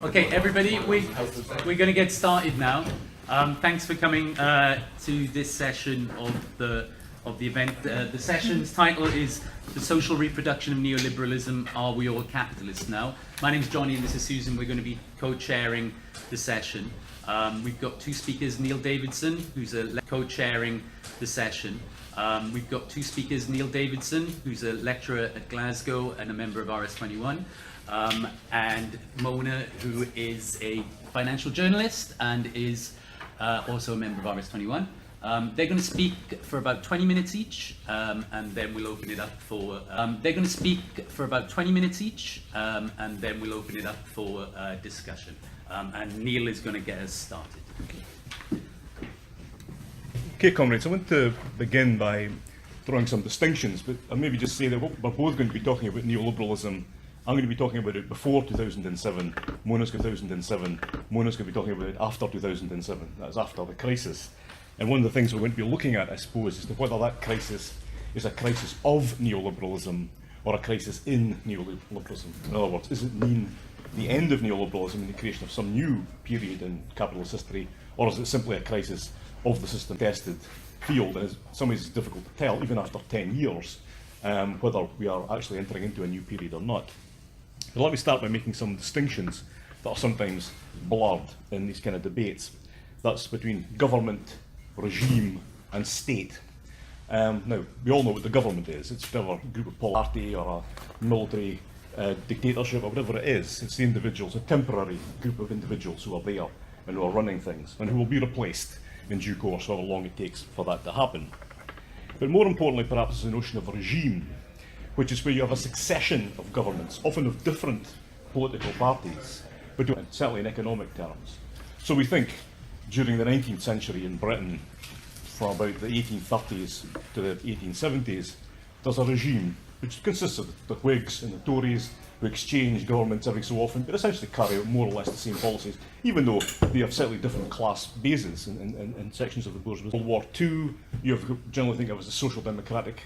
Okay, everybody, we're going to get started now. Thanks for coming to this session of the event. The session's title is The Social Reproduction of Neoliberalism, Are We All Capitalists Now? My name's Johnny and this is Susan. We're going to be co-chairing the session. We've got two speakers, Neil Davidson, who's co-chairing the session. We've got two speakers, Neil Davidson, who's a lecturer at Glasgow and a member of RS21. And Mona, who is a financial journalist and is also a member of RS21. They're going to speak for about 20 minutes each, and then we'll open it up for. They're going to speak for about 20 minutes each, and then we'll open it up for discussion. And Neil is going to get us started. Okay, comrades, I want to begin by drawing some distinctions, but I'll maybe just say that we're both going to be talking about neoliberalism. I'm going to be talking about it before 2007, Mona's 2007, Mona's going to be talking about it after 2007, that's after the crisis. And one of the things we're going to be looking at, I suppose, is to whether that crisis is a crisis of neoliberalism or a crisis in neoliberalism. In other words, does it mean the end of neoliberalism and the creation of some new period in capitalist history, or is it simply a crisis of the system-tested field? And in some ways it's difficult to tell, even after 10 years, whether we are actually entering into a new period or not. But let me start by making some distinctions that are sometimes blurred in these kind of debates. That's between government, regime and state. Now, we all know what the government is. It's whatever group of party or a military dictatorship or whatever it is. It's the individuals, a temporary group of individuals who are there and who are running things and who will be replaced in due course, however long it takes for that to happen. But more importantly, perhaps, is the notion of regime, which is where you have a succession of governments, often of different political parties, but certainly in economic terms. So we think during the 19th century in Britain, from about the 1830s to the 1870s, there's a regime which consists of the Whigs and the Tories, who exchange governments every so often, but essentially carry out more or less the same policies, even though they have slightly different class bases in sections of the bourgeoisie. World War II, you have generally think of as the social democratic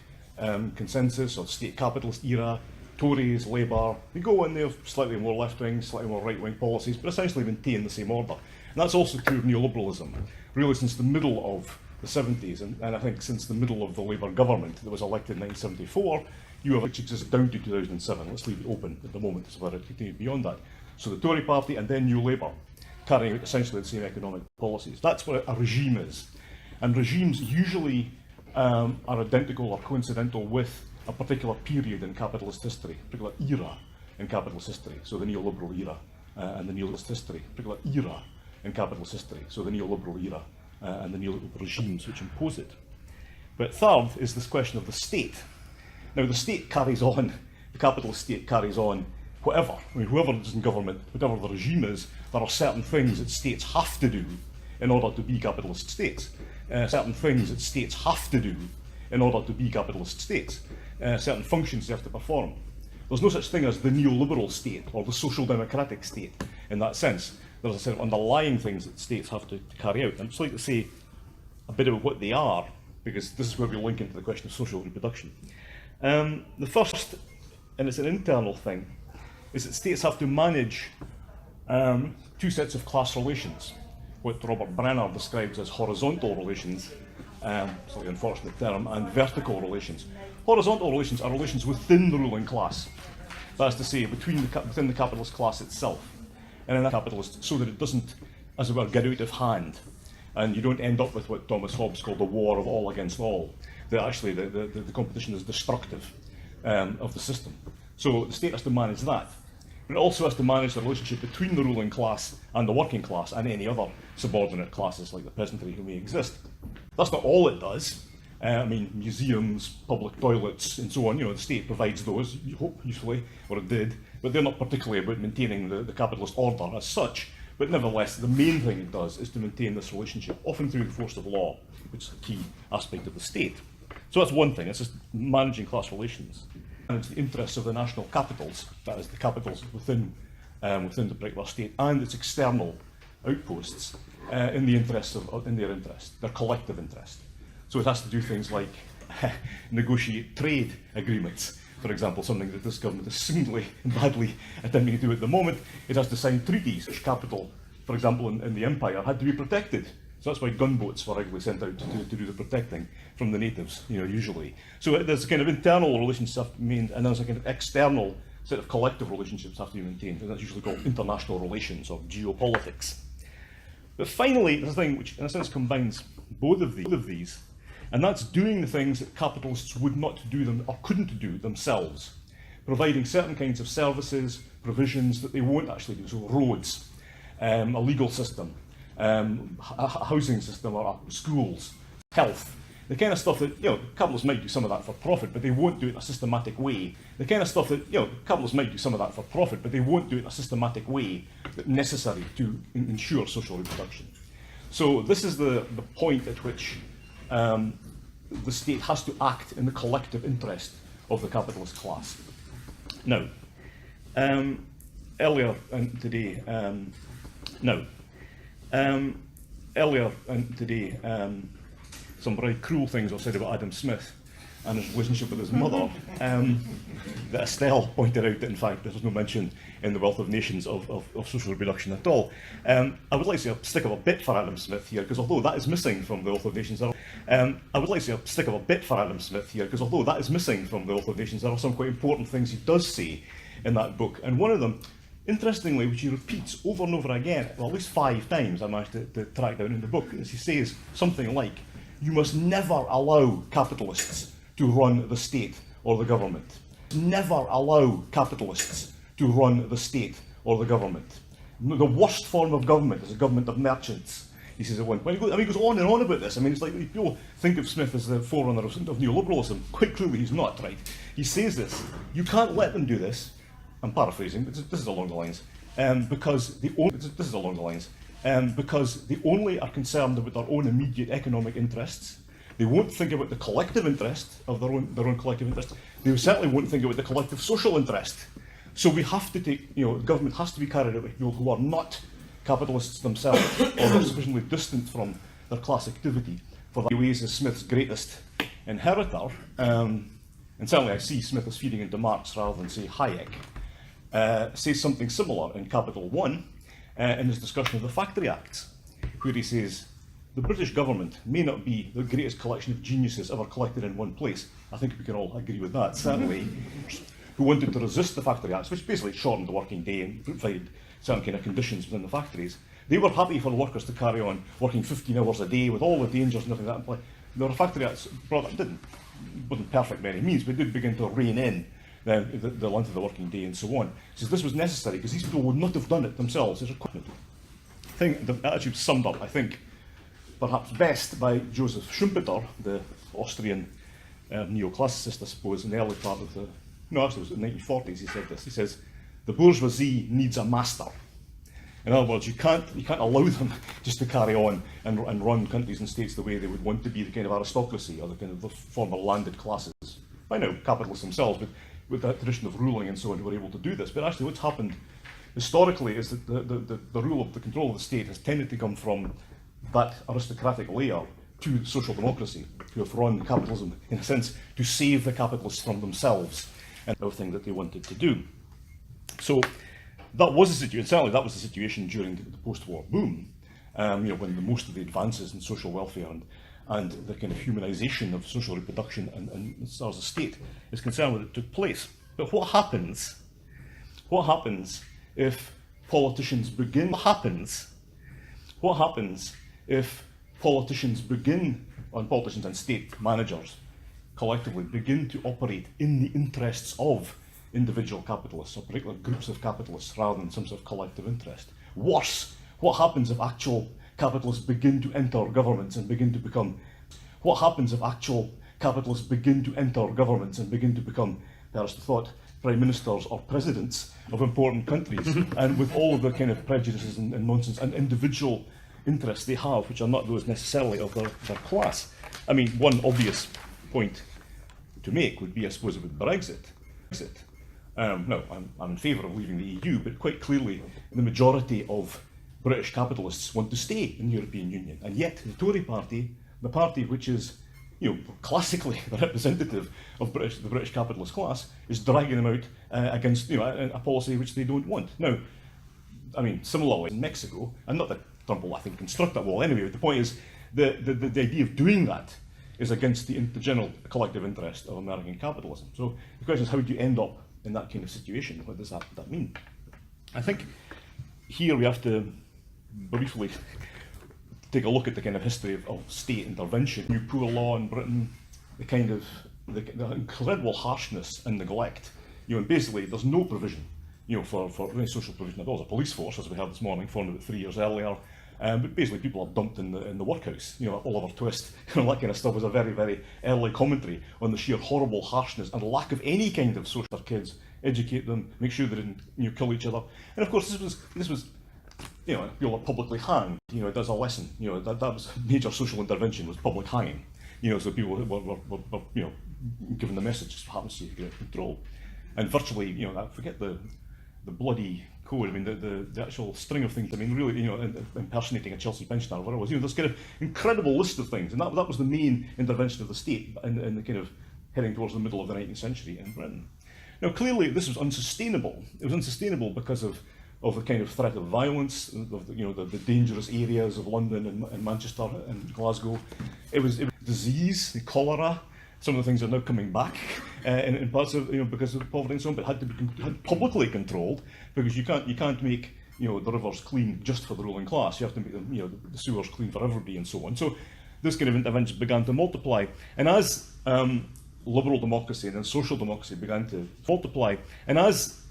consensus or state capitalist era. Tories, Labour, they go in there slightly more left-wing, slightly more right-wing policies, but essentially maintain the same order. And that's also true of neoliberalism, really since the middle of the 70s, and I think since the middle of the Labour government that was elected in 1974, you have which exists down to 2007. Let's leave it open at the moment as whether it continues beyond that. So the Tory party and then New Labour, carrying out essentially the same economic policies. That's what a regime is. And regimes usually are identical or coincidental with a particular period in capitalist history, a particular era in capitalist history, so the neoliberal era and the neoliberalist history, a particular era in capitalist history, so the neoliberal era and the neoliberal regimes which impose it. But third is this question of the state. Now the state carries on, the capitalist state carries on whatever, I mean whoever is in government, whatever the regime is, there are certain things that states have to do in order to be capitalist states. Certain things that states have to do in order to be capitalist states. Certain functions they have to perform. There's no such thing as the neoliberal state or the social democratic state in that sense. There's a set of underlying things that states have to carry out. And I'd just like to say a bit about what they are, because this is where we link into the question of social reproduction. The first, and it's an internal thing, is that states have to manage two sets of class relations, what Robert Brenner describes as horizontal relations, slightly unfortunate term, and vertical relations. Horizontal relations are relations within the ruling class, that is to say, within the capitalist class itself, and in the capitalist, so that it doesn't, as it were, get out of hand, and you don't end up with what Thomas Hobbes called the war of all against all. That actually the competition is destructive of the system. So the state has to manage that. But it also has to manage the relationship between the ruling class and the working class and any other subordinate classes like the peasantry who may exist. That's not all it does. I mean, museums, public toilets, and so on, the state provides those, you hope, usefully, or it did, but they're not particularly about maintaining the capitalist order as such. But nevertheless, the main thing it does is to maintain this relationship, often through the force of law, which is a key aspect of the state. So that's one thing, it's just managing class relations. And it's the interests of the national capitals, that is the capitals within the particular state, and its external outposts in their interest, their collective interest. So it has to do things like negotiate trade agreements for example, something that this government is seemingly and badly attempting to do at the moment. It has to sign treaties. Capital, for example, in the empire, had to be protected. So that's why gunboats were regularly sent out to do the protecting from the natives, usually. So there's a kind of internal relationships have to be maintained, and there's a kind of external set of collective relationships have to be maintained, and that's usually called international relations or geopolitics. But finally, there's a thing which, in a sense, combines both of these, and that's doing the things that capitalists would not do them or couldn't do themselves, providing certain kinds of services, provisions that they won't actually do. So roads, a legal system, a housing system, or schools, health, the kind of stuff that capitalists might do some of that for profit, but they won't do it in a systematic way. The kind of stuff that capitalists might do some of that for profit, but they won't do it in a systematic way that's necessary to ensure social reproduction. So this is the point at which the state has to act in the collective interest of the capitalist class. Now, earlier today, some very cruel things were said about Adam Smith and his relationship with his mother, that Estelle pointed out that, in fact, there was no mention in The Wealth of Nations of social reproduction at all. I would like to stick up a bit for Adam Smith here, because although that is missing from The Wealth of Nations, there are some quite important things he does say in that book. And one of them, interestingly, which he repeats over and over again, well, at least 5 times I managed to track down in the book, is he says something like, you must never allow capitalists to run the state or the government. Never allow capitalists to run the state or the government. The worst form of government is a government of merchants, he says at one point. He goes on and on about this. I mean, it's like people think of Smith as the forerunner of neoliberalism. Quite clearly he's not, right? He says this, you can't let them do this. I'm paraphrasing, but this is along the lines. Because they only are concerned about their own immediate economic interests. They won't think about the collective interest of their own collective interest. They certainly won't think about the collective social interest. So we have to take, the government has to be carried out by people who are not capitalists themselves, or are sufficiently distant from their class activity. For that, ways is Smith's greatest inheritor, and certainly I see Smith as feeding into Marx rather than, say, Hayek, says something similar in Capital 1, in his discussion of the Factory Acts, where he says, the British government may not be the greatest collection of geniuses ever collected in one place. I think we can all agree with that, certainly. Who wanted to resist the Factory Acts, which basically shortened the working day and provided certain kind of conditions within the factories. They were happy for the workers to carry on working 15 hours a day with all the dangers and everything like that in play. The Factory Acts wasn't perfect by any means, but did begin to rein in the length of the working day and so on. He says this was necessary because these people would not have done it themselves. I think the attitude summed up, I think, perhaps best by Joseph Schumpeter, the Austrian neoclassicist, I suppose, in the early part of it was the 1940s, he said this. He says, the bourgeoisie needs a master. In other words, you can't allow them just to carry on and run countries and states the way they would want to be the kind of aristocracy or the kind of the former landed classes. By now, capitalists themselves, but with that tradition of ruling and so on, who were able to do this. But actually what's happened historically is that the rule of the control of the state has tended to come from that aristocratic layer to social democracy, who have run capitalism, in a sense, to save the capitalists from themselves and everything that they wanted to do. So that was the situation, certainly that was the situation during the post-war boom, when most of the advances in social welfare and the kind of humanisation of social reproduction and as far as the state is concerned when it took place. But what happens if politicians begin, politicians and state managers collectively begin to operate in the interests of individual capitalists or particular groups of capitalists rather than some sort of collective interest? Worse, what happens if actual capitalists begin to enter governments and begin to become, there's the thought, prime ministers or presidents of important countries, and with all of the kind of prejudices and nonsense and individual interests they have, which are not those necessarily of their class. I mean, one obvious point to make would be, I suppose, with Brexit. No, I'm in favour of leaving the EU, but quite clearly the majority of British capitalists want to stay in the European Union. And yet the Tory party, the party which is classically the representative of the British capitalist class, is dragging them out against a policy which they don't want. Now, I mean, similarly in Mexico, and not that Trump will, I think, construct that wall anyway, but the point is the idea of doing that is against the general collective interest of American capitalism. So the question is, how do you end up in that kind of situation? What does that mean? I think here we have to briefly take a look at the kind of history of state intervention. New poor law in Britain, the kind of the incredible harshness and neglect. And basically there's no provision, for any social provision at all. There's a police force, as we heard this morning, formed about 3 years earlier. But basically people are dumped in the workhouse. Oliver Twist, that kind of stuff was a very, very early commentary on the sheer horrible harshness and lack of any kind of social for kids. Educate them, make sure they didn't kill each other. And of course this was people are publicly hanged. There's a lesson. That was major social intervention, was public hanging. So people were given the message, just happens to get control. And virtually, I forget the bloody code. I mean, the actual string of things. I mean, really, impersonating a Chelsea pensioner or whatever it was. There's kind of incredible list of things, and that was the main intervention of the state in the kind of heading towards the middle of the 19th century in Britain. Now, clearly, this was unsustainable. It was unsustainable because of the kind of threat of violence, of the dangerous areas of London and Manchester and Glasgow. It was disease, the cholera. Some of the things are now coming back in parts of because of poverty and so on, but had to be publicly controlled, because you can't make the rivers clean just for the ruling class. You have to make them the sewers clean for everybody and so on. So this kind of intervention began to multiply, and as liberal democracy and then social democracy began to multiply, and as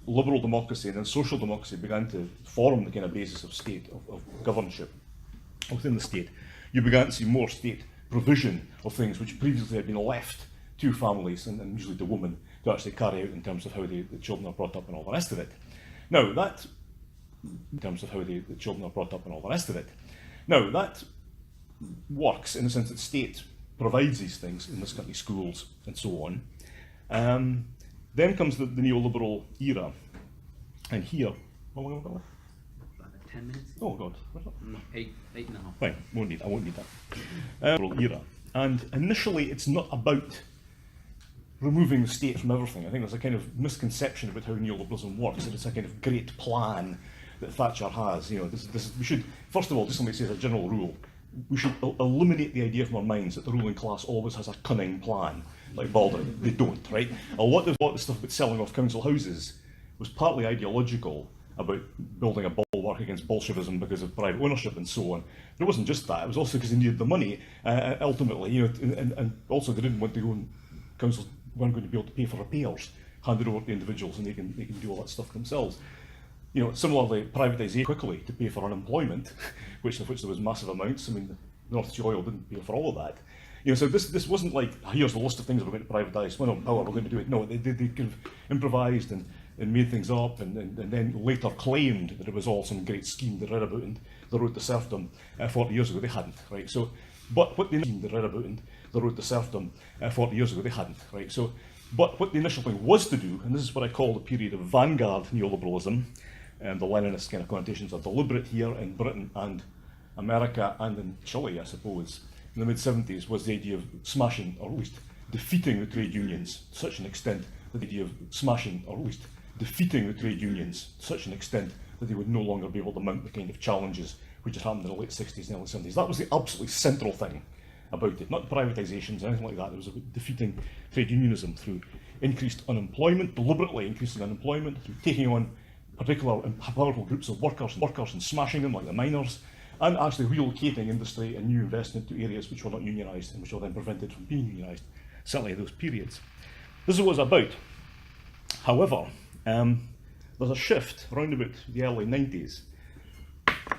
liberal democracy and then social democracy began to form the kind of basis of state, of governorship within the state, you began to see more state provision of things which previously had been left to families and usually to women to actually carry out in terms of how the children are brought up and all the rest of it. Now that, works in the sense that state provides these things in this country, schools and so on. Then comes the neoliberal era, and here, how long have we got left? 10 minutes? Oh God, No, eight and a half. Fine, I won't need that. Era, and initially it's not about removing the state from everything. I think there's a kind of misconception about how neoliberalism works, that it's a kind of great plan that Thatcher has. We should, first of all, just let me say as a general rule, we should eliminate the idea from our minds that the ruling class always has a cunning plan, like Baldwin. They don't, right? A lot of the stuff about selling off council houses was partly ideological, about building a bulwark against Bolshevism because of private ownership and so on. But it wasn't just that, it was also because they needed the money, ultimately, and also they didn't want to go, and councils weren't going to be able to pay for repairs handed over to individuals, and they can do all that stuff themselves. Similarly, privatisation quickly to pay for unemployment, which there was massive amounts. I mean, North Sea Oil didn't pay for all of that. So this wasn't like, here's the list of things we're going to privatise, when on power we're going to do it. No, they kind of improvised and made things up, and then later claimed that it was all some great scheme they read about in the road to serfdom 40 years ago. They hadn't, right? So, but what they read about in the road to serfdom 40 years ago, they hadn't, right? So, but what the initial thing was to do, and this is what I call the period of vanguard neoliberalism, and the Leninist kind of connotations are deliberate here in Britain and America and in Chile, I suppose, in the mid-70s, was the idea of smashing, or at least defeating the trade unions to such an extent that the idea of smashing, or at least defeating the trade unions to such an extent that they would no longer be able to mount the kind of challenges which had happened in the late 60s and early 70s. That was the absolutely central thing about it, not privatisations or anything like that. It was about defeating trade unionism through increased unemployment, deliberately increasing unemployment, through taking on particular and powerful groups of workers and smashing them, like the miners, and actually relocating industry and new investment to areas which were not unionised and which were then prevented from being unionised, certainly in those periods. This is what it's about. However, there's a shift around about the early 90s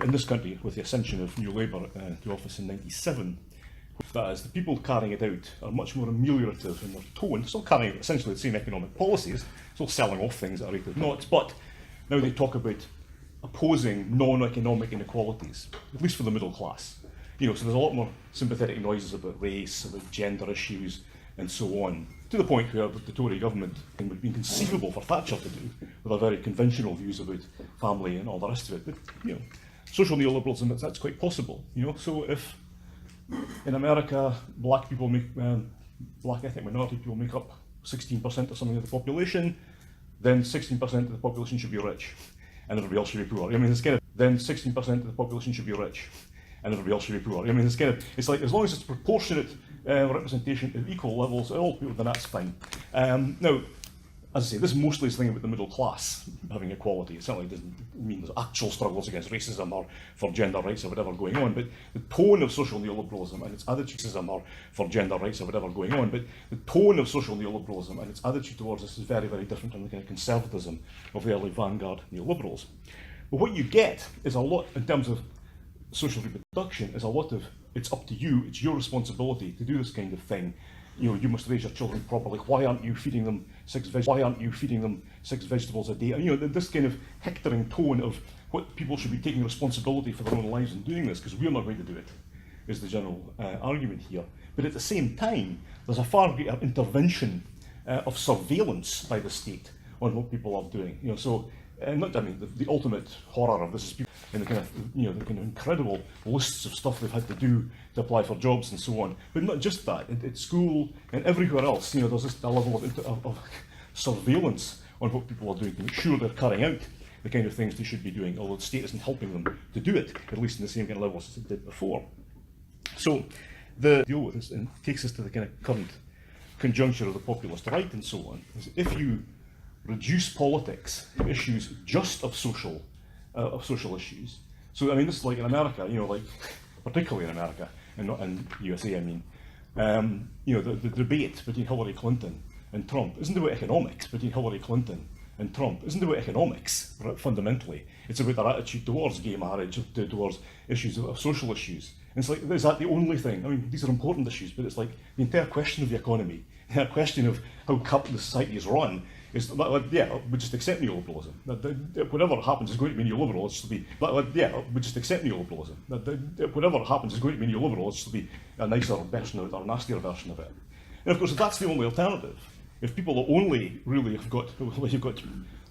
in this country with the ascension of New Labour to office in 97. That is, the people carrying it out are much more ameliorative in their tone, still carrying out essentially the same economic policies, still selling off things at a rate of knots, but now they talk about opposing non-economic inequalities, at least for the middle class. So there's a lot more sympathetic noises about race, about gender issues, and so on, to the point where the Tory government, it would be inconceivable for Thatcher to do, with her very conventional views about family and all the rest of it. But social neoliberalism, that's quite possible. So if In America, black ethnic minority people make up 16% or something of the population. Then 16% of the population should be rich, and everybody else should be poor. I mean, it's kind of, then 16% of the population should be rich, and everybody else should be poor. I mean, it's like, as long as it's proportionate representation at equal levels, all people, then that's fine. Now, as I say, this mostly is a thing about the middle class having equality. It certainly doesn't mean there's actual struggles against racism or for gender rights or whatever going on, but the tone of social neoliberalism and its attitude to racism or for gender rights or whatever going on, but the tone of social neoliberalism and its attitude towards this is very, very different from the kind of conservatism of the early vanguard neoliberals. But what you get is a lot, in terms of social reproduction, is a lot of, it's up to you, it's your responsibility to do this kind of thing. You know, you must raise your children properly. Why aren't you feeding them 6 vegetables a day? And, you know, this kind of hectoring tone of what people should be taking responsibility for their own lives and doing this, because we're not going to do it, is the general argument here. But at the same time, there's a far greater intervention of surveillance by the state on what people are doing. You know, so the ultimate horror of this is people in the kind of, you know, the kind of incredible lists of stuff they've had to do to apply for jobs and so on. But not just that, at school and everywhere else, you know, there's a level of surveillance on what people are doing to make sure they're carrying out the kind of things they should be doing, although the state isn't helping them to do it, at least in the same kind of levels as it did before. So the deal with this, and takes us to the kind of current conjuncture of the populist right and so on, is if you reduce politics to issues just of social issues. So I mean, this is like in America, you know, like particularly in America and not in USA. I mean, you know, the debate between Hillary Clinton and Trump isn't about economics. Between Hillary Clinton and Trump isn't about economics fundamentally. It's about their attitude towards gay marriage, towards issues of social issues. And it's like, is that the only thing? I mean, these are important issues, but it's like the entire question of the economy, the entire question of how capitalist society is run. Is yeah, we just accept neoliberalism. Whatever happens is going to be neoliberal. It's to be, yeah, we just accept neoliberalism. Whatever happens is going to be neoliberal. It's to be a nicer version of it or a nastier version of it. And of course, if that's the only alternative, if people are only really you've got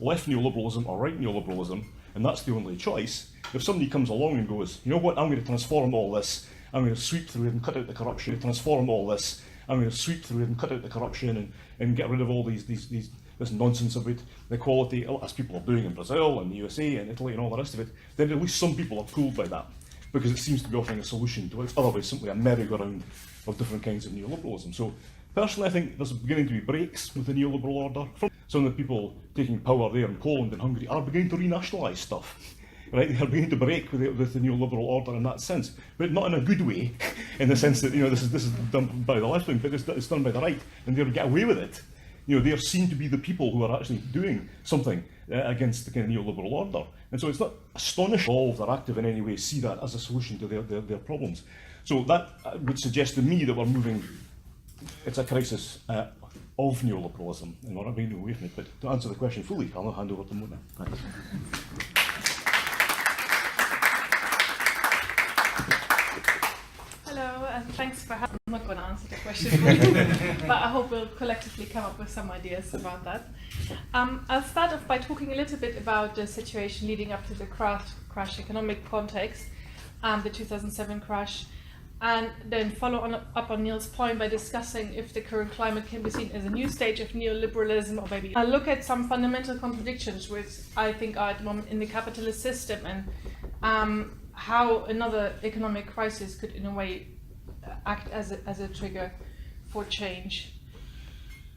left neoliberalism or right neoliberalism, and that's the only choice, if somebody comes along and goes, you know what, I'm going to transform all this. I'm going to sweep through it and cut out the corruption. Transform all this. I'm going to sweep through it and cut out the corruption and get rid of all this nonsense about equality, as people are doing in Brazil and the USA and Italy and all the rest of it, then at least some people are pulled by that, because it seems to be offering a solution to what's otherwise simply a merry-go-round of different kinds of neoliberalism. So personally, I think there's beginning to be breaks with the neoliberal order. Some of the people taking power there in Poland and Hungary are beginning to renationalise stuff. Right, they are beginning to break with the neoliberal order in that sense, but not in a good way, in the sense that, you know, this is done by the left wing, but it's done by the right, and they'll get away with it. You know, they are seen to be the people who are actually doing something against the kind of neoliberal order, and so it's not astonishing or active in any way see that as a solution to their problems. So that would suggest to me that we're moving. It's a crisis of neoliberalism, and we're not going away from it. But to answer the question fully, I'll now hand over to Mona. Thanks. Hello, and thanks for having me. I'm not going to answer the question for you, but I hope we'll collectively come up with some ideas about that. I'll start off by talking a little bit about the situation leading up to the crash economic context, the 2007 crash, and then follow up on Neil's point by discussing if the current climate can be seen as a new stage of neoliberalism, or maybe I'll look at some fundamental contradictions which I think are at the moment in the capitalist system, and how another economic crisis could in a way act as a trigger for change.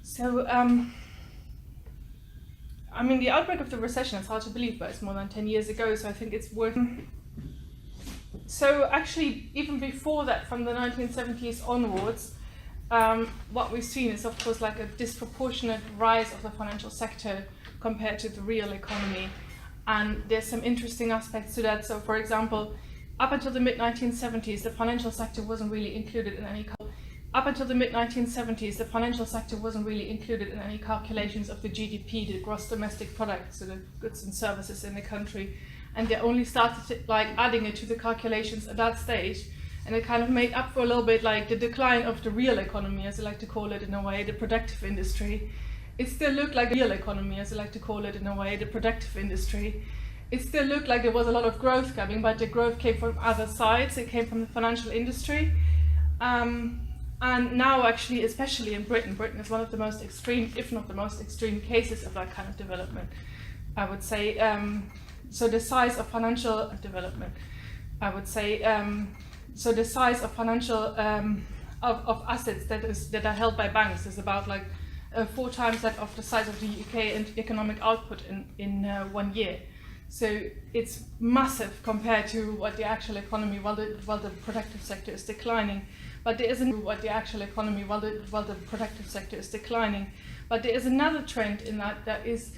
So I mean, the outbreak of the recession, it's hard to believe, but it's more than 10 years ago, so I think it's worth. So actually, even before that, from the 1970s onwards, what we've seen is, of course, like a disproportionate rise of the financial sector compared to the real economy. And there's some interesting aspects to that. So, for example, up until the mid-1970s, the financial sector wasn't really included in any calculations of the GDP, the gross domestic product, so the goods and services in the country. And they only started adding it to the calculations at that stage, and it kind of made up for a little bit like the decline of the real economy, as I like to call it in a way, the productive industry. It still looked like the real economy, as I like to call it in a way, the productive industry. It still looked like there was a lot of growth coming, but the growth came from other sides. It came from the financial industry. And now actually, especially in Britain is one of the most extreme, if not the most extreme cases of that kind of development, I would say. So the size of financial development, I would say, so the size of financial, of assets that are held by banks is about like 4 times that of the size of the UK and economic output in 1 year. So it's massive compared to what the actual economy, while the productive sector is declining. But there isn't what the actual economy, while the productive sector is declining. But there is another trend in that is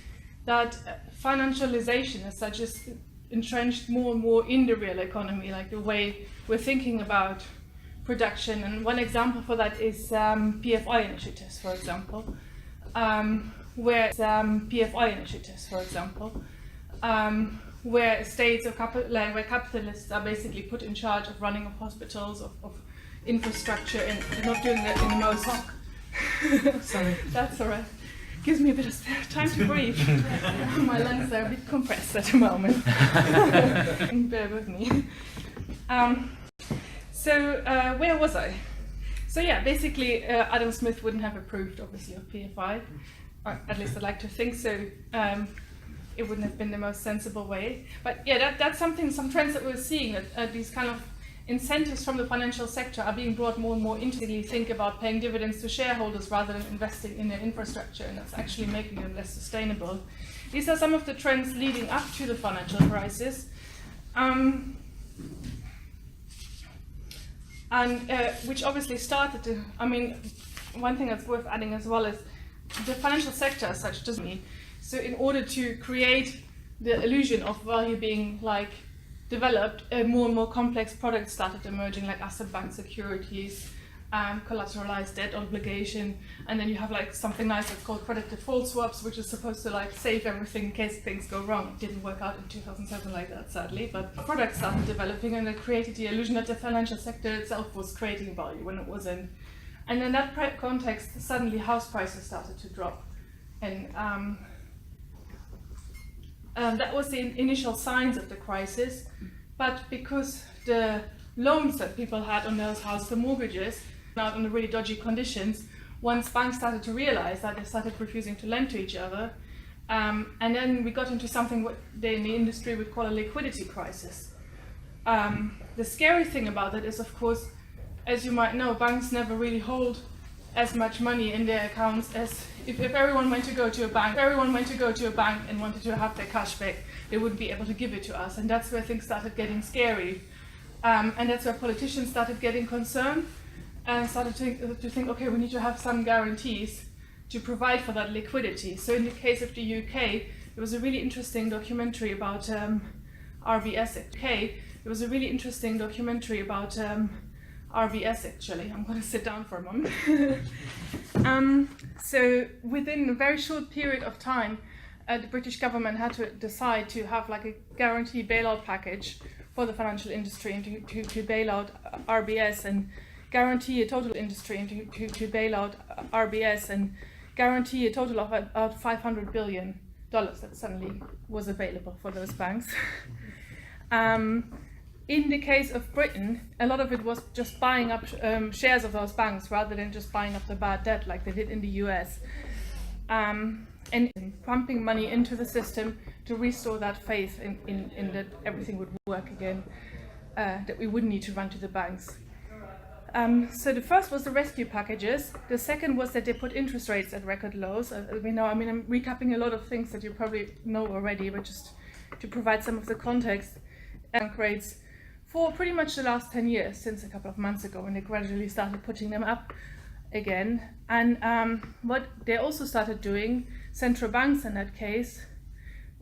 that financialization as such is entrenched more and more in the real economy, like the way we're thinking about production. And one example for that is PFI initiatives, for example, where states or where capitalists are basically put in charge of running of hospitals, of infrastructure, and they're not doing that in the most. Sorry, that's all right. Gives me a bit of spare time to breathe. My lungs are a bit compressed at the moment. Bear with me. Where was I? So yeah, basically Adam Smith wouldn't have approved, obviously, of PFI. Or at least I'd like to think so. It wouldn't have been the most sensible way. But yeah, that's something, some trends that we're seeing, that these kind of incentives from the financial sector are being brought more and more into the think about paying dividends to shareholders rather than investing in their infrastructure, and that's actually making them less sustainable. These are some of the trends leading up to the financial crisis. Which obviously started to, one thing that's worth adding as well is the financial sector as such doesn't mean. So in order to create the illusion of value being like developed, more and more complex products started emerging, like asset-backed securities, collateralized debt obligation, and then you have like something nice that's called credit default swaps, which is supposed to like save everything in case things go wrong. It didn't work out in 2007 like that, sadly, but products started developing, and it created the illusion that the financial sector itself was creating value when it wasn't. And in that context, suddenly house prices started to drop, and that was the initial signs of the crisis. But because the loans that people had on those houses, the mortgages, out on the really dodgy conditions, once banks started to realize that, they started refusing to lend to each other. And then we got into something what they in the industry would call a liquidity crisis. The scary thing about it is, of course, as you might know, banks never really hold as much money in their accounts as if everyone went to go to a bank. If everyone went to go to a bank and wanted to have their cash back, they wouldn't be able to give it to us, and that's where things started getting scary. And that's where politicians started getting concerned and started to think, okay, we need to have some guarantees to provide for that liquidity. So in the case of the UK, there was a really interesting documentary about RBS. There was a really interesting documentary about RBS, actually. I'm going to sit down for a moment. So within a very short period of time, the British government had to decide to have like a guarantee bailout package for the financial industry and to bail out RBS and guarantee a total industry and to bail out RBS and guarantee a total of about $500 billion that suddenly was available for those banks. In the case of Britain, a lot of it was just buying up shares of those banks rather than just buying up the bad debt like they did in the US. And pumping money into the system to restore that faith in that everything would work again, that we wouldn't need to run to the banks. So the first was the rescue packages. The second was that they put interest rates at record lows. I'm recapping a lot of things that you probably know already, but just to provide some of the context. Rates for pretty much the last 10 years, since a couple of months ago, when they gradually started putting them up again. And what they also started doing, central banks in that case,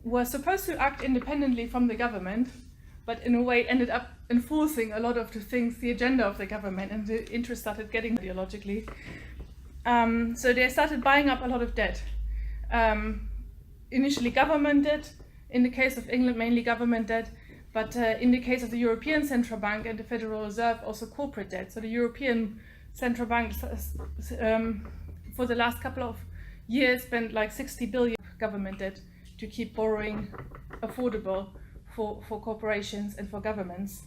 were supposed to act independently from the government, but in a way ended up enforcing a lot of the things, the agenda of the government, and the interest started getting ideologically. So they started buying up a lot of debt. Initially government debt, in the case of England mainly government debt, but in the case of the European Central Bank and the Federal Reserve, also corporate debt. So the European Central Bank for the last couple of years spent like 60 billion government debt to keep borrowing affordable for corporations and for governments.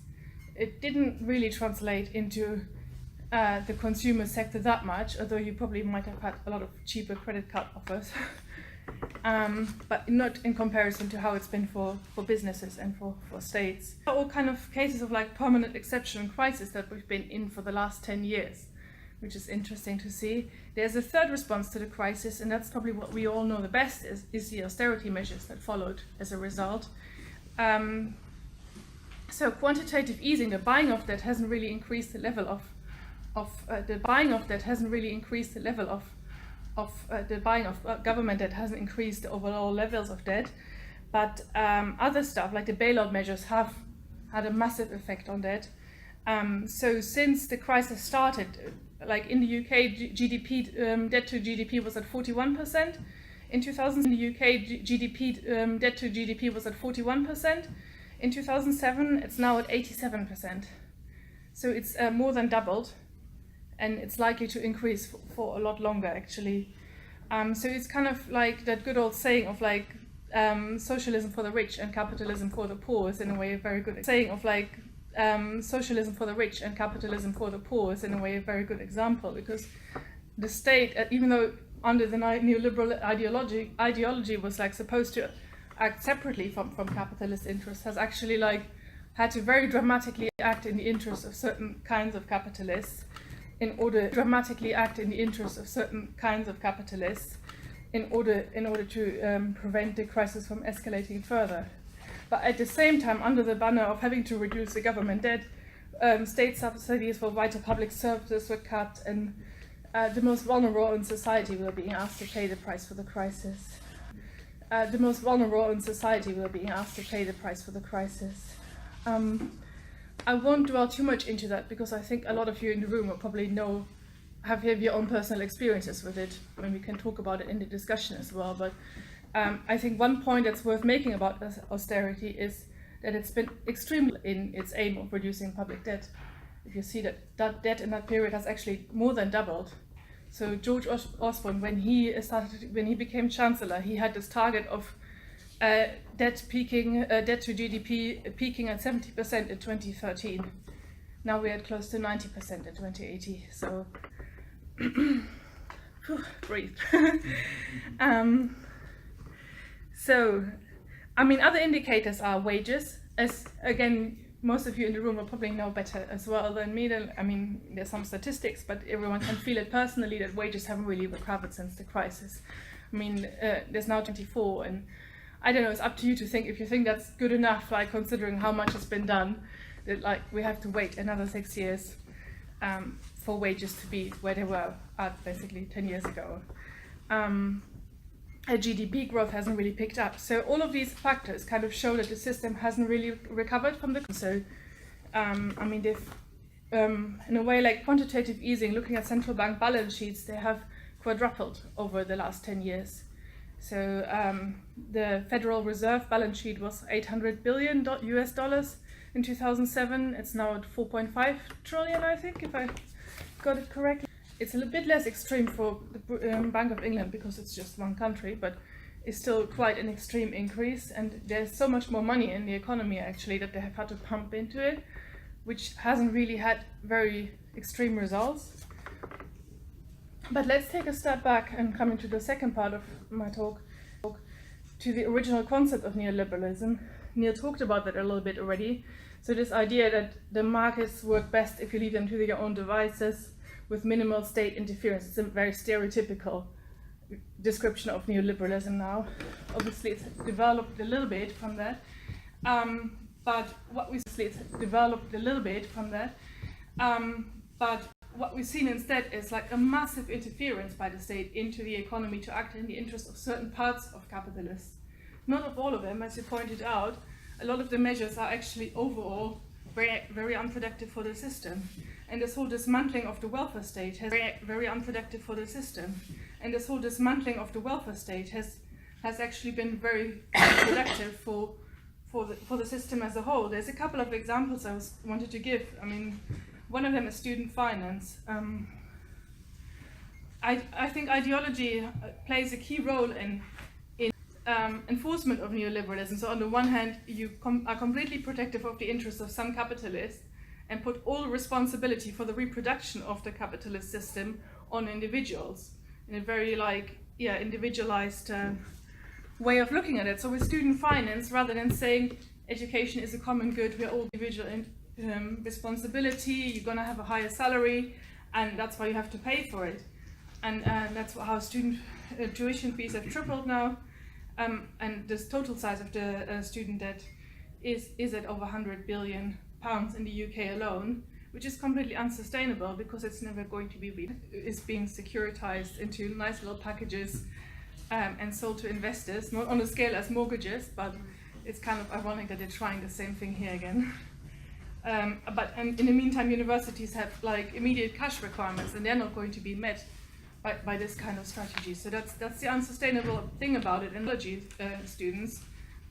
It didn't really translate into the consumer sector that much, although you probably might have had a lot of cheaper credit card offers, but not in comparison to how it's been for businesses and for states. All kind of cases of like permanent exception and crisis that we've been in for the last 10 years, which is interesting to see. There's a third response to the crisis, and that's probably what we all know the best is the austerity measures that followed as a result. So quantitative easing, the buying of debt hasn't really increased the level of government debt hasn't increased the overall levels of debt, but other stuff like the bailout measures have had a massive effect on debt. So since the crisis started, like in the UK, GDP debt to GDP was at 41%. In 2000, in the UK, GDP debt to GDP was at 41%. In 2007, it's now at 87%. So it's more than doubled, and it's likely to increase for a lot longer, actually. So it's kind of like that good old saying of like socialism for the rich and capitalism for the poor is in a way a very good saying of like socialism for the rich and capitalism for the poor is in a way a very good example, because the state, even though under the neoliberal ideology was like supposed to act separately from capitalist interests, has actually like had to very dramatically act in the interest of certain kinds of capitalists in order to prevent the crisis from escalating further. But at the same time, under the banner of having to reduce the government debt, state subsidies for vital public services were cut, and the most vulnerable in society were being asked to pay the price for the crisis. I won't dwell too much into that because I think a lot of you in the room will probably have your own personal experiences with it. I mean, we can talk about it in the discussion as well, but I think one point that's worth making about austerity is that it's been extremely in its aim of reducing public debt. If you see that debt in that period has actually more than doubled. So George Osborne, when he became Chancellor, he had this target of debt to GDP peaking at 70% in 2013. Now we're at close to 90% in 2080. So breathe. So, I mean, other indicators are wages. As again, most of you in the room will probably know better as well than me. I mean, there's some statistics, but everyone can feel it personally that wages haven't really recovered since the crisis. I mean, there's now 24, and I don't know, it's up to you to think if you think that's good enough, like considering how much has been done, that like we have to wait another 6 years for wages to be where they were at basically 10 years ago. GDP growth hasn't really picked up. So all of these factors kind of show that the system hasn't really recovered from the. So, I mean, they've, in a way, like quantitative easing, looking at central bank balance sheets, they have quadrupled over the last 10 years. So the Federal Reserve balance sheet was $800 billion US in 2007. It's now at 4.5 trillion, I think, if I got it correctly. It's a little bit less extreme for the Bank of England because it's just one country, but it's still quite an extreme increase. And there's so much more money in the economy, actually, that they have had to pump into it, which hasn't really had very extreme results. But let's take a step back and come into the second part of my talk, to the original concept of neoliberalism. Neil talked about that a little bit already. So this idea that the markets work best if you leave them to their own devices with minimal state interference. It's a very stereotypical description of neoliberalism now. Obviously, it's developed a little bit from that. But what we've seen instead is like a massive interference by the state into the economy to act in the interest of certain parts of capitalists. Not of all of them, as you pointed out. A lot of the measures are actually overall very, very unproductive for the system. And this whole dismantling of the welfare state has actually been very productive for the system as a whole. There's a couple of examples I wanted to give. I mean, one of them is student finance. I think ideology plays a key role in enforcement of neoliberalism. So on the one hand, you are completely protective of the interests of some capitalists, and put all responsibility for the reproduction of the capitalist system on individuals in a very individualized way of looking at it. So with student finance, rather than saying education is a common good, we're all individual responsibility, you're going to have a higher salary, and that's why you have to pay for it. And that's how student tuition fees have tripled now, and this total size of the student debt is at over £100 billion in the UK alone, which is completely unsustainable because it's never going to be is being securitized into nice little packages and sold to investors, not on a scale as mortgages, but it's kind of ironic that they're trying the same thing here again. But in the meantime, universities have immediate cash requirements, and they're not going to be met by this kind of strategy. So that's the unsustainable thing about it in biology students.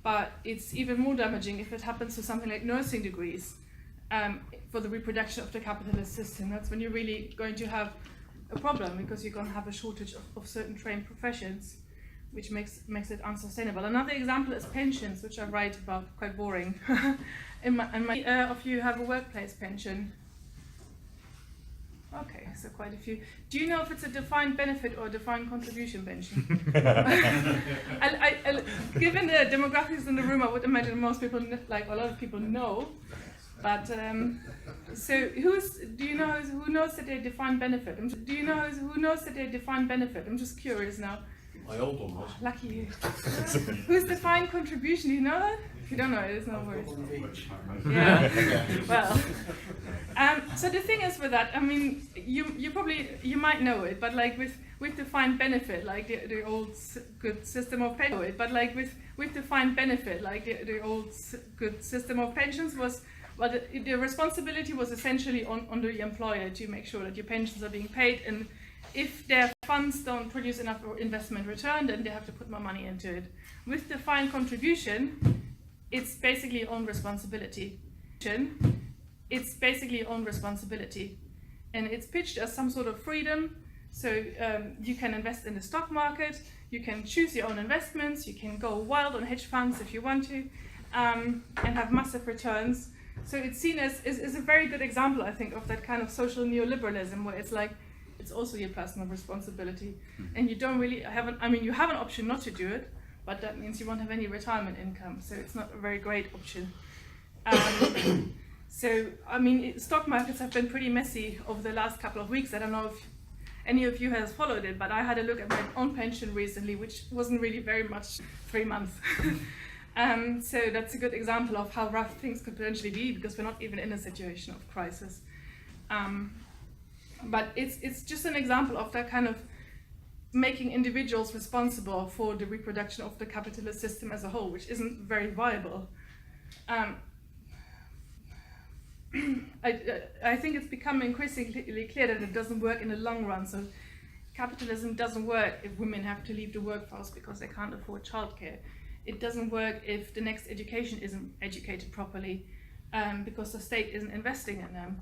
But it's even more damaging if it happens to something like nursing degrees for the reproduction of the capitalist system. That's when you're really going to have a problem, because you're going to have a shortage of certain trained professions, which makes it unsustainable. Another example is pensions, which I write about, quite boring. Of you have a workplace pension? Okay, so quite a few. Do you know if it's a defined benefit or a defined contribution pension? Given the demographics in the room, I would imagine most people, a lot of people know. But so do you know who knows that they're defined benefit? Do you know who knows that they're defined benefit? I'm just curious now. My old one was. Lucky you. Who's defined contribution? Do you know that? If you don't know it, it's no worries. Yeah. Well, so the thing is with that, I mean, you might know it, but with defined benefit, the old good system of pensions, with defined benefit, the old good system of pensions was, well, the responsibility was essentially on the employer to make sure that your pensions are being paid, and if their funds don't produce enough investment return, then they have to put more money into it. With defined contribution, it's basically your own responsibility. It's basically your own responsibility. And it's pitched as some sort of freedom. So you can invest in the stock market, you can choose your own investments, you can go wild on hedge funds if you want to, and have massive returns. So it's seen as a very good example, I think, of that kind of social neoliberalism, where it's it's also your personal responsibility. And you don't really you have an option not to do it, but that means you won't have any retirement income, so it's not a very great option. Stock markets have been pretty messy over the last couple of weeks. I don't know if any of you has followed it, but I had a look at my own pension recently, which wasn't really very much, 3 months. So that's a good example of how rough things could potentially be, because we're not even in a situation of crisis. But it's just an example of that kind of making individuals responsible for the reproduction of the capitalist system as a whole, which isn't very viable. I think it's become increasingly clear that it doesn't work in the long run. So capitalism doesn't work if women have to leave the workforce because they can't afford childcare. It doesn't work if the next education isn't educated properly because the state isn't investing in them.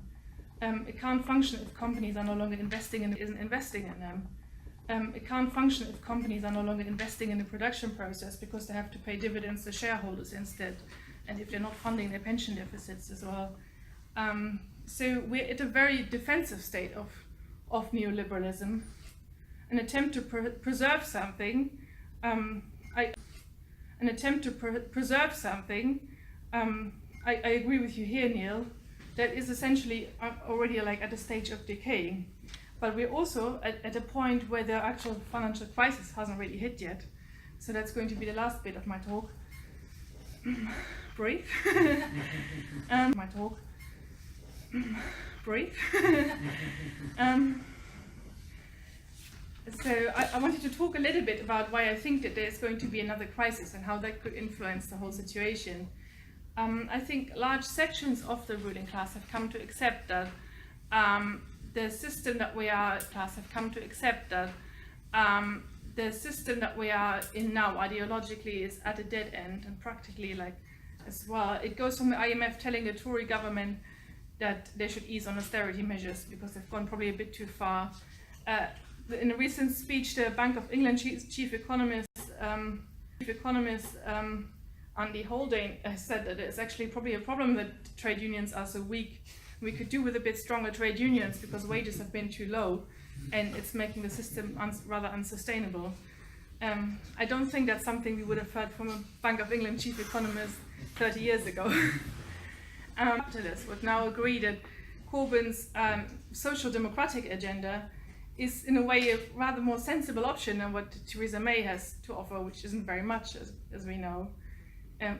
It can't function if companies are no longer investing in them. It can't function if companies are no longer investing in the production process because they have to pay dividends to shareholders instead, and if they're not funding their pension deficits as well. So we're at a very defensive state of neoliberalism, an attempt to preserve something. I agree with you here, Neil, that is essentially already at a stage of decaying. But we're also at a point where the actual financial crisis hasn't really hit yet. So that's going to be the last bit of my talk. Breathe. Breathe. So I wanted to talk a little bit about why I think that there's going to be another crisis and how that could influence the whole situation. I think large sections of the ruling class have come to accept that the system that we are in now ideologically is at a dead end, and practically as well. It goes from the IMF telling the Tory government that they should ease on austerity measures because they've gone probably a bit too far. In a recent speech, the Bank of England chief economist Andy Haldane has said that it's actually probably a problem that trade unions are so weak We could do with a bit stronger trade unions because wages have been too low, and it's making the system rather unsustainable. I don't think that's something we would have heard from a Bank of England chief economist 30 years ago. Capitalists would now agree that Corbyn's social democratic agenda is in a way a rather more sensible option than what Theresa May has to offer, which isn't very much, as we know.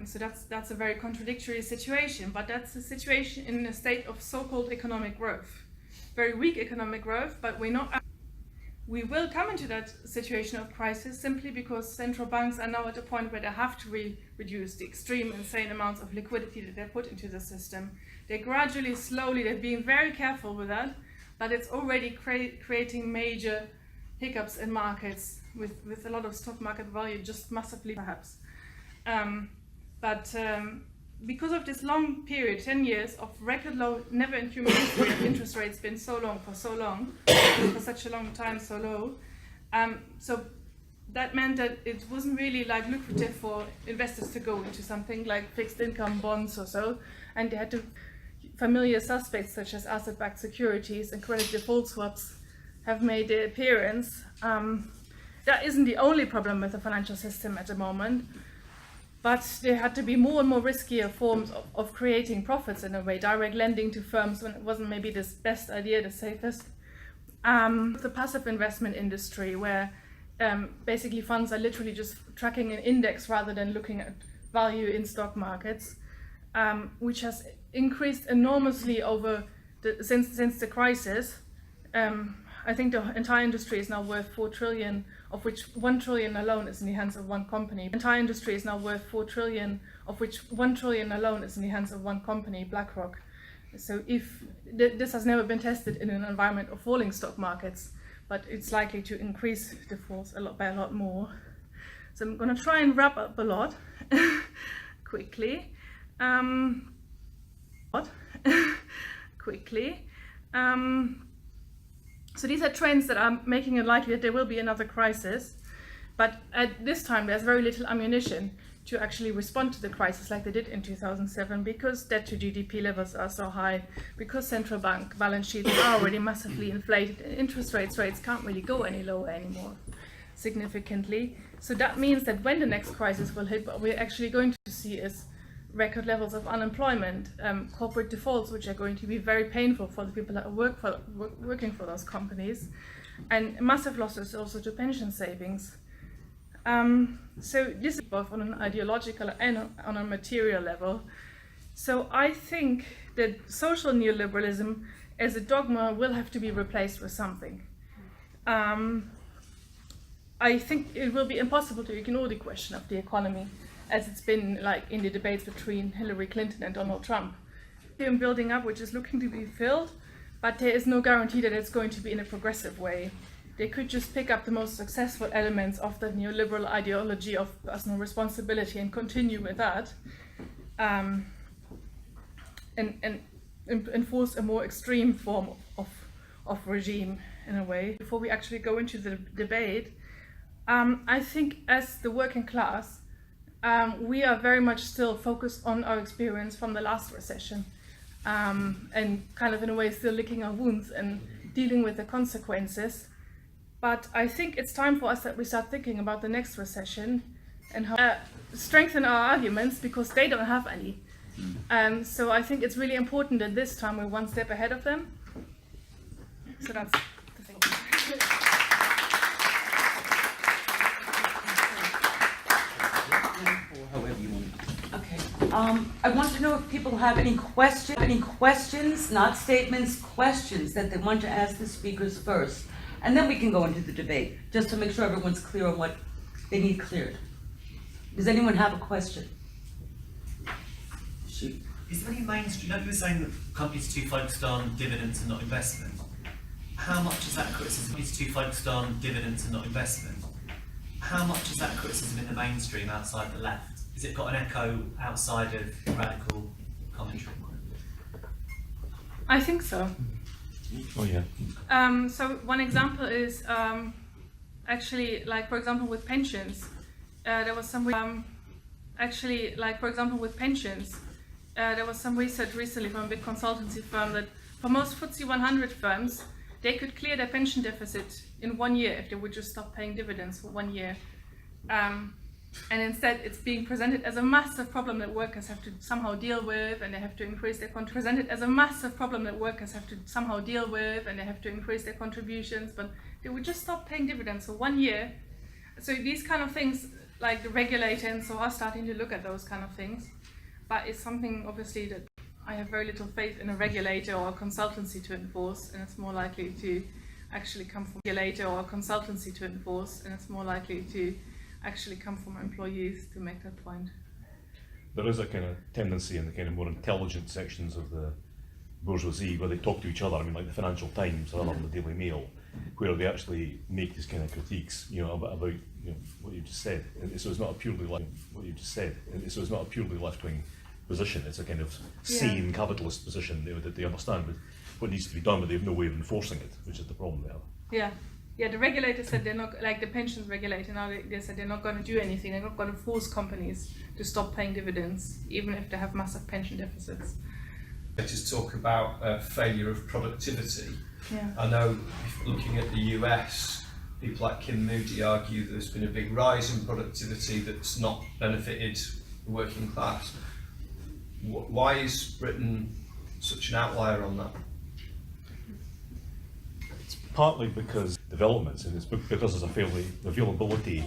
So that's a very contradictory situation, but that's a situation in a state of so-called economic growth. Very weak economic growth, but we will come into that situation of crisis simply because central banks are now at a point where they have to reduce the extreme, insane amounts of liquidity that they put into the system. They're gradually, slowly, they're being very careful with that, but it's already creating major hiccups in markets with a lot of stock market value just massively perhaps. Because of this long period, 10 years of record low, never in human history have interest rates been so long, for such a long time so low. So that meant that it wasn't really like lucrative for investors to go into something like fixed income bonds or so, and they had to familiar suspects such as asset-backed securities and credit default swaps have made their appearance. That isn't the only problem with the financial system at the moment, but there had to be more and more riskier forms of creating profits in a way, direct lending to firms when it wasn't maybe the best idea, the safest. The passive investment industry where basically funds are literally just tracking an index rather than looking at value in stock markets, which has increased enormously since the crisis. I think the entire industry is now worth 4 trillion, of which 1 trillion alone is in the hands of one company. The entire industry is now worth 4 trillion, of which 1 trillion alone is in the hands of one company, BlackRock. So if this has never been tested in an environment of falling stock markets, but it's likely to increase defaults by a lot more. So I'm going to try and wrap up a lot quickly. So these are trends that are making it likely that there will be another crisis, but at this time there's very little ammunition to actually respond to the crisis like they did in 2007, because debt to GDP levels are so high, because central bank balance sheets are already massively inflated, and interest rates can't really go any lower anymore significantly. So that means that when the next crisis will hit, what we're actually going to see is record levels of unemployment, corporate defaults, which are going to be very painful for the people that are working for those companies, and massive losses also to pension savings. So this is both on an ideological and on a material level. So I think that social neoliberalism as a dogma will have to be replaced with something. I think it will be impossible to ignore the question of the economy, as it's been like in the debates between Hillary Clinton and Donald Trump. They're building up, which is looking to be filled, but there is no guarantee that it's going to be in a progressive way. They could just pick up the most successful elements of the neoliberal ideology of personal responsibility and continue with that, and enforce a more extreme form of regime in a way. Before we actually go into the debate, I think as the working class, we are very much still focused on our experience from the last recession, and kind of in a way still licking our wounds and dealing with the consequences. But I think it's time for us that we start thinking about the next recession and how strengthen our arguments, because they don't have any. So I think it's really important that this time we're one step ahead of them. So that's the thing. However you want. Okay. I want to know if people have any questions, not statements, questions that they want to ask the speakers first. And then we can go into the debate, just to make sure everyone's clear on what they need cleared. Does anyone have a question? Shoot. Is there any mainstream, you were saying that companies are too focused on dividends and not investment. How much is that criticism? Companies are too focused on dividends and not investment. How much is that criticism in the mainstream outside the left? Has it got an echo outside of radical commentary? I think so. Oh yeah. So one example is actually, like for example, with pensions, there was some there was some research recently from a big consultancy firm that for most FTSE 100 firms, they could clear their pension deficit in 1 year if they would just stop paying dividends for 1 year. And instead, it's being presented as a massive problem that workers have to somehow deal with, and they have to increase their presented as a massive problem that workers have to somehow deal with, and they have to increase their contributions. But they would just stop paying dividends for 1 year. So these kind of things, like the regulator and so are starting to look at those kind of things. But it's something obviously that I have very little faith in a regulator or a consultancy to enforce, and it's more likely to actually come from a regulator or a consultancy to enforce, and it's more likely to actually come from employees to make that point. There is a kind of tendency in the kind of more intelligent sections of the bourgeoisie where they talk to each other, I mean like the Financial Times rather than the Daily Mail, where they actually make these kind of critiques, you know, about you know, what you just said. And so it's not a purely left-wing position. It's a kind of sane capitalist position, you know, that they understand what needs to be done, but they have no way of enforcing it, which is the problem there. Yeah. Yeah, the regulator said they're not, like the pensions regulator, now they said they're not going to do anything. They're not going to force companies to stop paying dividends, even if they have massive pension deficits. Just talk about failure of productivity. Yeah. I know, looking at the US, people like Kim Moody argue that there's been a big rise in productivity that's not benefited the working class. Why is Britain such an outlier on that? Partly because developments, and it's because there's a fairly availability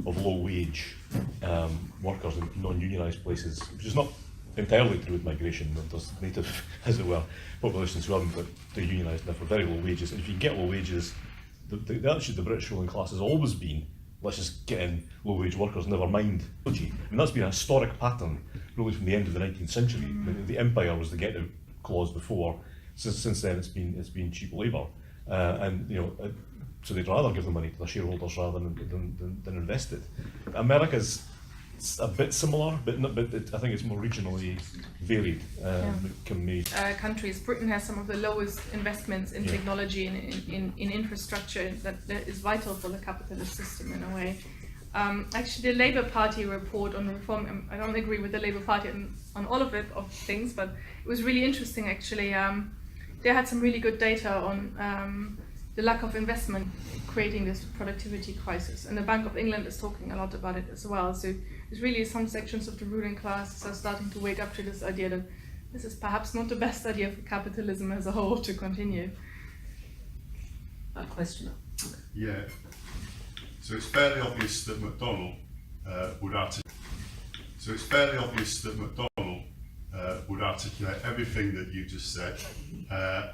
of low-wage workers in non-unionised places, which is not entirely to do with migration. There's native, as it were, populations who haven't got unionised enough for very low wages. And if you can get low wages, the attitude the British ruling class has always been, let's just get in low-wage workers, never mind. I mean, that's been a historic pattern, really from the end of the 19th century. The empire was the get-out clause before. Since then, it's been cheap labour. And you know, so they'd rather give the money to their shareholders rather than invest it. America's a bit similar, but I think it's more regionally varied. Countries, Britain has some of the lowest investments in technology and in infrastructure that is vital for the capitalist system in a way. Actually, the Labour Party report on reform, I don't agree with the Labour Party on all of things, but it was really interesting actually. They had some really good data on the lack of investment creating this productivity crisis, and the Bank of England is talking a lot about it as well. So there's really some sections of the ruling class are starting to wake up to this idea that this is perhaps not the best idea for capitalism as a whole to continue. A question. Yeah. So it's fairly obvious that McDonnell would articulate. Would articulate everything that you just said,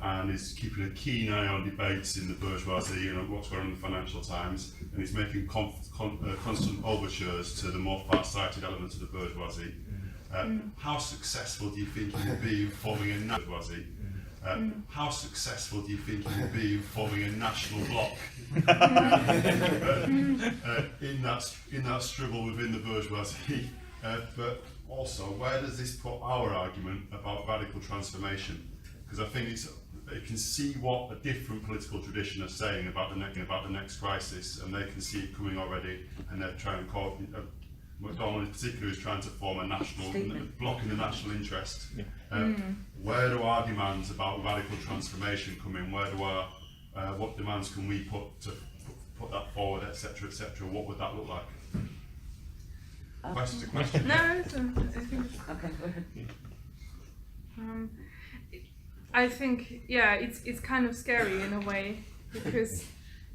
and is keeping a keen eye on debates in the bourgeoisie and what's going on in the Financial Times, and is making constant overtures to the more far-sighted elements of the bourgeoisie. How successful do you think he will be in forming a bourgeoisie? How successful do you think he will be in forming a national bloc in that struggle within the bourgeoisie? But also, where does this put our argument about radical transformation? Because I think they can see what a different political tradition are saying about the next crisis, and they can see it coming already, and they're trying to call McDonnell in particular is trying to form a national block in the national interest. Where do our demands about radical transformation come in? Where do what demands can we put to put that forward, etc., etc.? What would that look like? Question's a question. No, I think. Okay, go ahead. I think, it's kind of scary in a way, because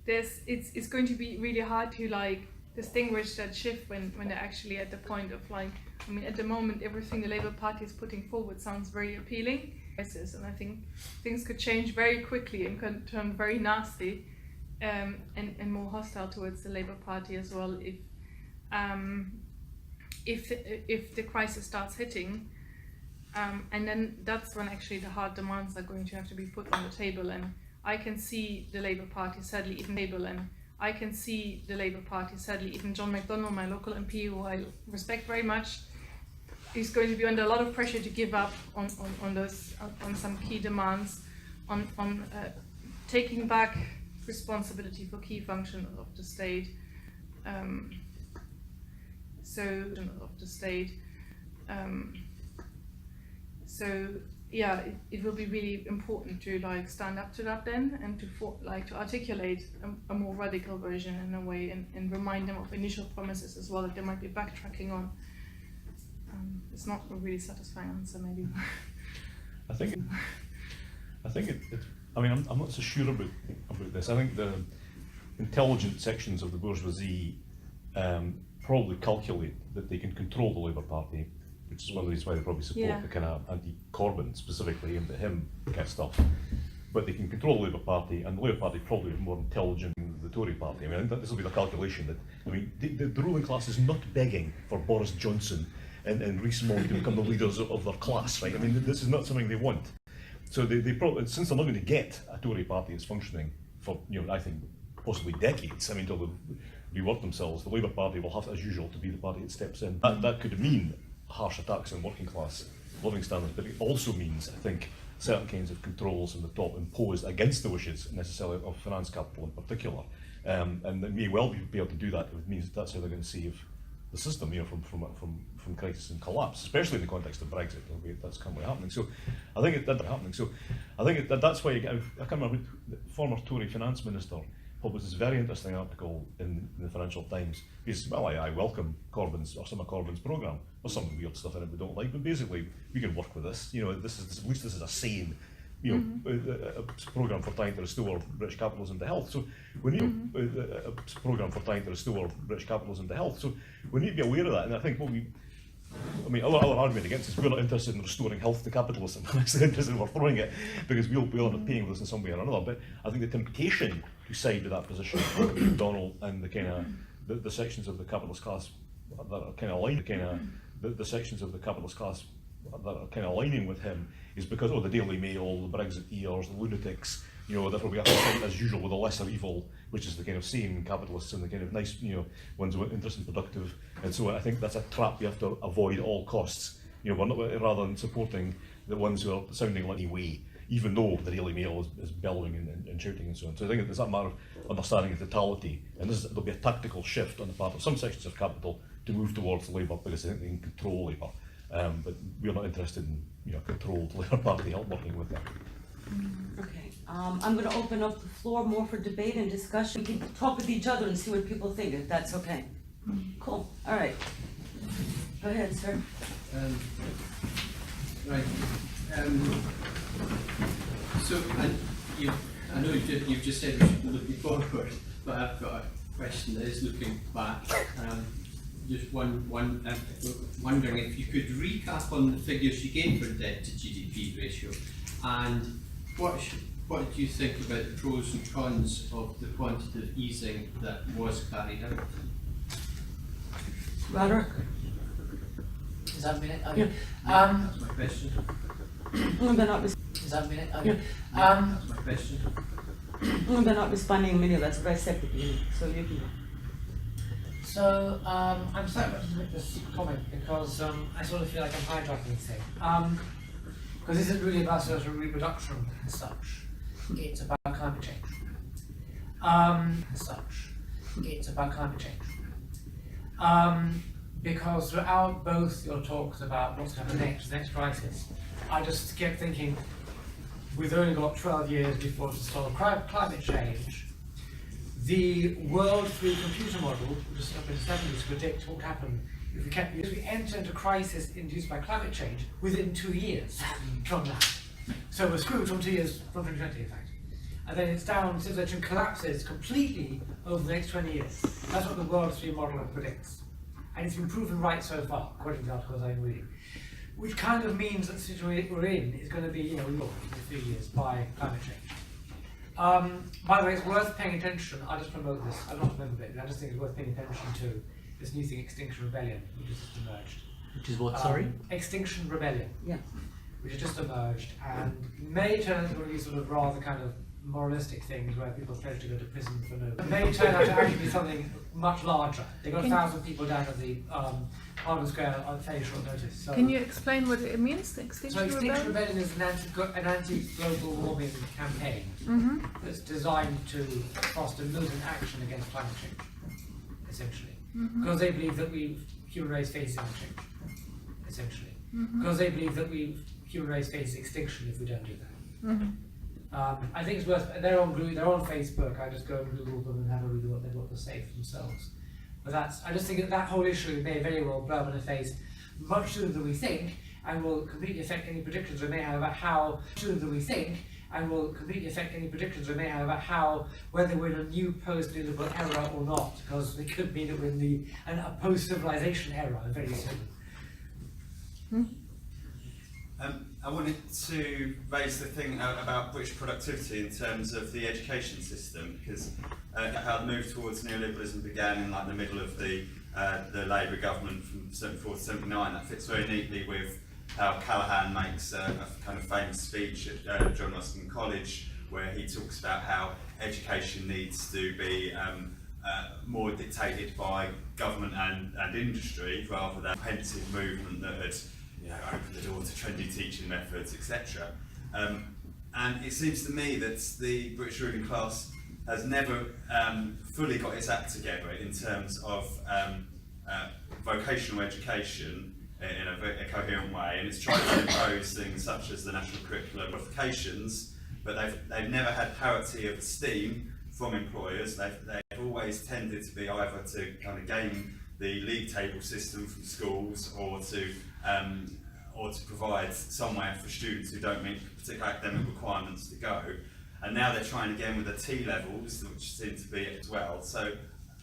it's going to be really hard to like distinguish that shift when they're actually at the point of like, I mean, at the moment everything the Labour Party is putting forward sounds very appealing, and I think things could change very quickly and could turn very nasty and more hostile towards the Labour Party as well if the crisis starts hitting, and then that's when actually the hard demands are going to have to be put on the table. And I can see the Labour Party sadly even John McDonnell, my local MP, who I respect very much, is going to be under a lot of pressure to give up on some key demands, on taking back responsibility for key functions of the state. So yeah, it will be really important to like stand up to that then, and to to articulate a more radical version in a way, and remind them of initial promises as well that they might be backtracking on. It's not a really satisfying answer, maybe. I think I mean, I'm not so sure about this. I think the intelligent sections of the bourgeoisie probably calculate that they can control the Labour Party, which is one of the reasons why they probably support the kind of anti-Corbyn, specifically aimed at him kind of stuff. But they can control the Labour Party, and the Labour Party probably is more intelligent than the Tory Party. I mean, I think that this will be the calculation that, I mean, the ruling class is not begging for Boris Johnson and Rees-Mogg to become the leaders of their class, right? I mean, this is not something they want. So they probably, since they're not going to get a Tory party that's functioning for, I think, possibly decades, I mean, until they rework themselves, the Labour Party will have, as usual, to be the party that steps in. That could mean harsh attacks on working class living standards, but it also means, I think, certain kinds of controls from the top imposed against the wishes, necessarily, of finance capital in particular. And they may well be able to do that. It means that's how they're going to save the system, from crisis and collapse, especially in the context of Brexit. That's currently happening. So, I think that's happening. So, I think that's why I can't remember, the former Tory finance minister published this very interesting article in the Financial Times. Because, well, I welcome Corbyn's or some of Corbyn's programme. There's some weird stuff in it we don't like, but basically we can work with this. At least this is a sane, a programme for trying to restore British capitalism to health. So we need a programme for trying to restore British capitalism to health. So we need to be aware of that. And I think our argument against this, we're not interested in restoring health to capitalism. We're actually interested in overthrowing it, because we'll end up paying for this in some way or another. But I think the temptation to side with that position, Donald and the kind of the sections of the capitalist class that are kind of aligned, the sections of the capitalist class that are kind of aligning with him, is because the Daily Mail, the Brexiteers, the lunatics, therefore we have to fight as usual with the lesser evil, which is the kind of sane capitalists and the kind of nice, ones who are interested and productive. And so I think that's a trap you have to avoid at all costs. We're not, rather than supporting the ones who are sounding like way, even though the Daily Mail is bellowing and shouting and so on. So I think it's that matter of understanding the totality, and there'll be a tactical shift on the part of some sections of capital to move towards Labour, because they think they can control Labour. But we're not interested in controlled Labour Party help working with them. Okay, I'm going to open up the floor more for debate and discussion. We can talk with each other and see what people think, if that's okay. Cool. All right. Go ahead, sir. Right. So I know you've just said we should be looking forward, but I've got a question that is looking back. Just wondering if you could recap on the figures you gave for debt to GDP ratio, and what do you think about the pros and cons of the quantitative easing that was carried out? Roderick? Is that a minute? Okay. That's my question. Is that a minute? Okay. That's my question. They're not responding immediately. That's what I said at the beginning. So you can. So I'm sorry to make this comment, because I sort of feel like I'm hijacking this thing. Because this isn't really about social reproduction as such. It's about climate change. It's about climate change. Because throughout both your talks about what's going to happen next crisis, I just kept thinking, we've only got 12 years before to solve climate change. The World 3 computer model, which was set up in the 70s, to predict what would happen if we enter into crisis induced by climate change within 2 years from now. So we're screwed from 2 years, from 2020 in fact. And then it's down, civilization collapses completely over the next 20 years. That's what the World 3 model predicts. And it's been proven right so far, according to the articles I'm reading. Which kind of means that the situation we're in is going to be, resolved in 3 years by climate change. By the way, it's worth paying attention. I'll just promote this. I'm not a member of it. I just think it's worth paying attention to this new thing, Extinction Rebellion, which has just emerged. Which is what, sorry? Extinction Rebellion. Yeah. Which has just emerged, and may turn into one of these sort of rather kind of moralistic things where people pledge to go to prison for no. It may turn out to actually be something much larger. They got 1,000 people down at the Parliament Square on fairly short notice. So, can you explain what it means, the Extinction Rebellion? Extinction Rebellion is an anti-global warming campaign that's designed to foster militant action against climate change, essentially. Because they believe that human race faces climate change, essentially. Because they believe that human race faces extinction if we don't do that. I think it's worth. They're on Facebook. I just go and Google them and have a read of what they've got to say for themselves. But I just think that whole issue may very well blow up in the face much sooner than we think, and will completely affect any predictions we may have about how whether we're in a new post-neoliberal era or not, because it could mean that we're in a post-civilization era very soon. I wanted to raise the thing about British productivity in terms of the education system, because how the move towards neoliberalism began in like the middle of the Labour government from 74 to 79. That fits very neatly with how Callaghan makes a kind of famous speech at John Ruskin College, where he talks about how education needs to be more dictated by government and industry rather than a pensive movement that had opened the door to trendy teaching methods, etc. And it seems to me that the British ruling class has never fully got its act together in terms of vocational education in a coherent way, and it's tried to impose things such as the national curriculum qualifications, but they've never had parity of esteem from employers. They've always tended to be either to kind of gain the league table system from schools or to provide somewhere for students who don't meet particular academic requirements to go. And now they're trying again with the T levels, which seem to be as well. So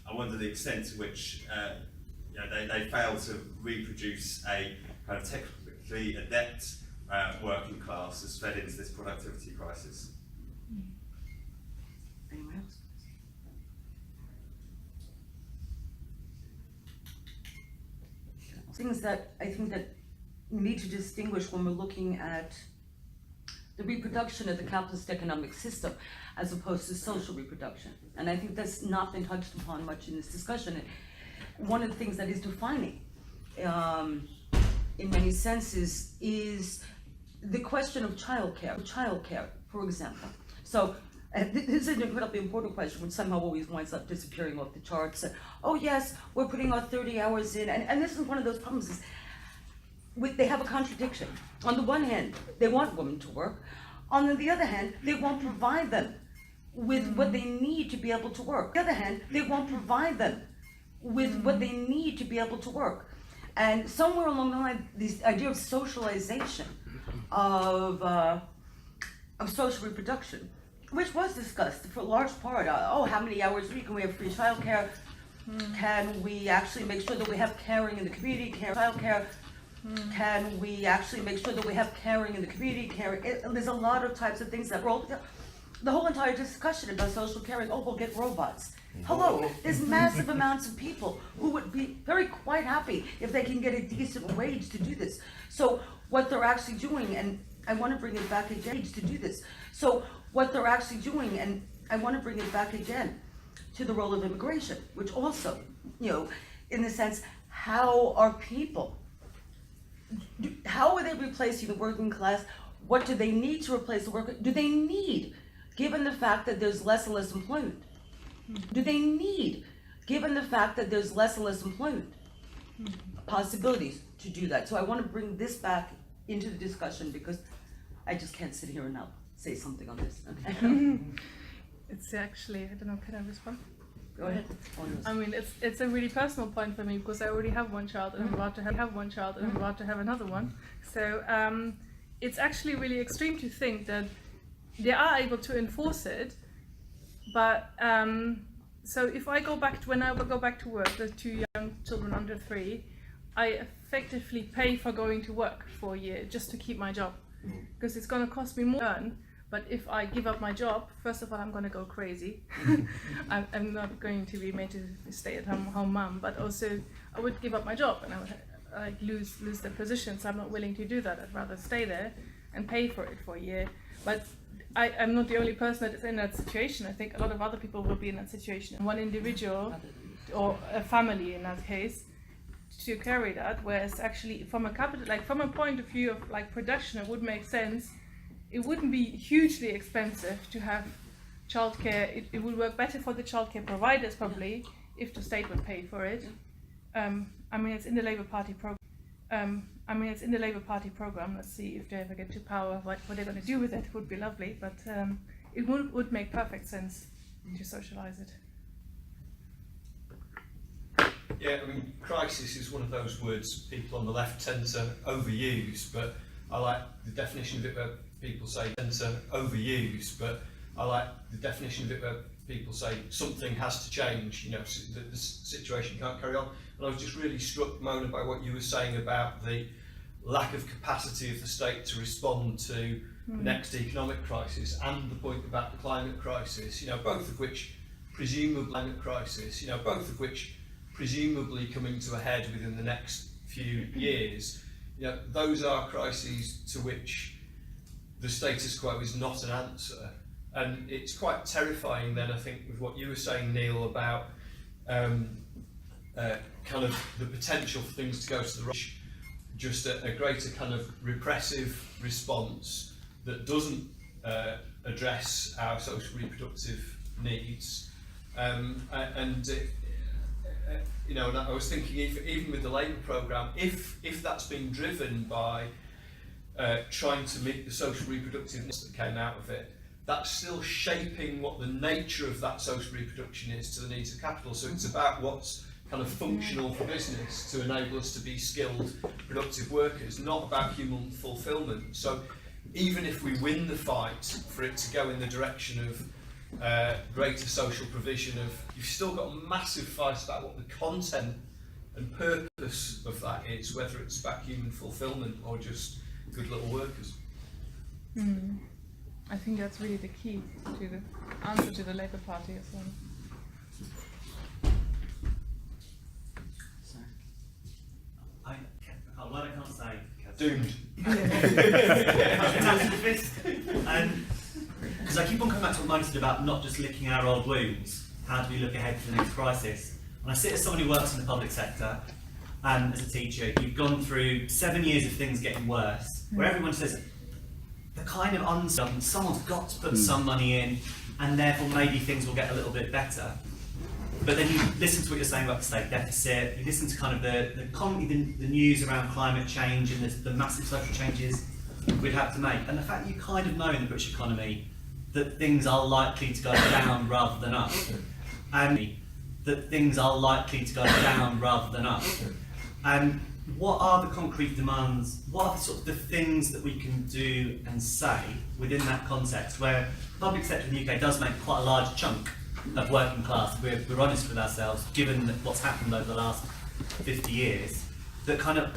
I wonder the extent to which they fail to reproduce a kind of technically adept working class that's fed into this productivity crisis. Anyone else? Things that I think that we need to distinguish when we're looking at the reproduction of the capitalist economic system as opposed to social reproduction. And I think that's not been touched upon much in this discussion. One of the things that is defining, in many senses, is the question of childcare, for example. So this is an incredibly important question, which somehow always winds up disappearing off the charts. Oh yes, we're putting our 30 hours in, and this is one of those problems. Is they have a contradiction. On the one hand, they want women to work. On the other hand, they won't provide them with what they need to be able to work. On the other hand, they won't provide them with what they need to be able to work. And somewhere along the line, this idea of socialization of social reproduction, which was discussed for a large part. How many hours a week can we have free childcare? Can we actually make sure that we have caring in the community? Childcare. Can we actually make sure that we have caring in the community? There's a lot of types of things that roll. The whole entire discussion about social caring. Oh, we'll get robots. Hello, there's massive amounts of people who would be quite happy if they can get a decent wage to do this. So what they're actually doing, and I want to bring it back again to do this. So what they're actually doing, and I want to bring it back again to the role of immigration, which also, in the sense, how are they replacing the working class? What do they need to replace the worker? Do they need, given the fact that there's less and less employment? Do they need, given the fact that there's less and less employment, possibilities to do that? So I want to bring this back into the discussion because I just can't sit here and now say something on this. Okay? It's actually, I don't know, can I respond? Go ahead. I mean, it's a really personal point for me because I already have one child and I'm about to have one child and I'm about to have another one. So it's actually really extreme to think that they are able to enforce it. But so if I go back to when I go back to work, the 2 young children under 3, I effectively pay for going to work for a year just to keep my job because it's going to cost me more to earn. But if I give up my job, first of all, I'm going to go crazy. I'm not going to be made to stay at home mom, but also I would give up my job and I would lose the position. So I'm not willing to do that. I'd rather stay there and pay for it for a year. But I'm not the only person that is in that situation. I think a lot of other people will be in that situation. One individual or a family in that case to carry that. Whereas actually from a point of view of production, it would make sense. It wouldn't be hugely expensive to have childcare. It would work better for the childcare providers probably if the state would pay for it. I mean, it's in the Labour Party program. I mean, it's in the Labour Party programme. Let's see if they ever get to power, what they're going to do with it. It would be lovely, but it would make perfect sense to socialise it. Yeah, I mean, crisis is one of those words people on the left tend to overuse, but I like the definition of it where people say people say something has to change, you know, so the situation can't carry on. And I was just really struck, Mona, by what you were saying about the lack of capacity of the state to respond to the next economic crisis and the point about the climate crisis, you know, both of which presumably coming to a head within the next few years. You know, those are crises to which the status quo is not an answer. And it's quite terrifying then, I think, with what you were saying, Neil, about kind of the potential for things to go to the right, just a greater kind of repressive response that doesn't address our social reproductive needs. You know, and I was thinking, even with the Labour programme, if that's being driven by trying to meet the social reproductive needs that came out of it, that's still shaping what the nature of that social reproduction is to the needs of capital. So it's about what's kind of functional for business to enable us to be skilled, productive workers, not about human fulfilment. So even if we win the fight for it to go in the direction of greater social provision, you've still got a massive fight about what the content and purpose of that is, whether it's about human fulfilment or just good little workers. I think that's really the key to the answer to the Labour Party as well. What I can't say. Doomed. Because I keep on coming back to what Mona said about not just licking our old wounds, how do we look ahead to the next crisis? And I sit as someone who works in the public sector, and as a teacher, you've gone through 7 years of things getting worse, where everyone says, the kind of unsung, someone's got to put some money in, and therefore maybe things will get a little bit better. But then you listen to what you're saying about the state deficit, you listen to kind of the news around climate change and the massive social changes we'd have to make. And the fact that you kind of know in the British economy that things are likely to go down rather than up. And that things are likely to go down rather than up. And what are the concrete demands, what are the sort of the things that we can do and say within that context where the public sector in the UK does make quite a large chunk of working class, if we're honest with ourselves, given what's happened over the last 50 years, that kind of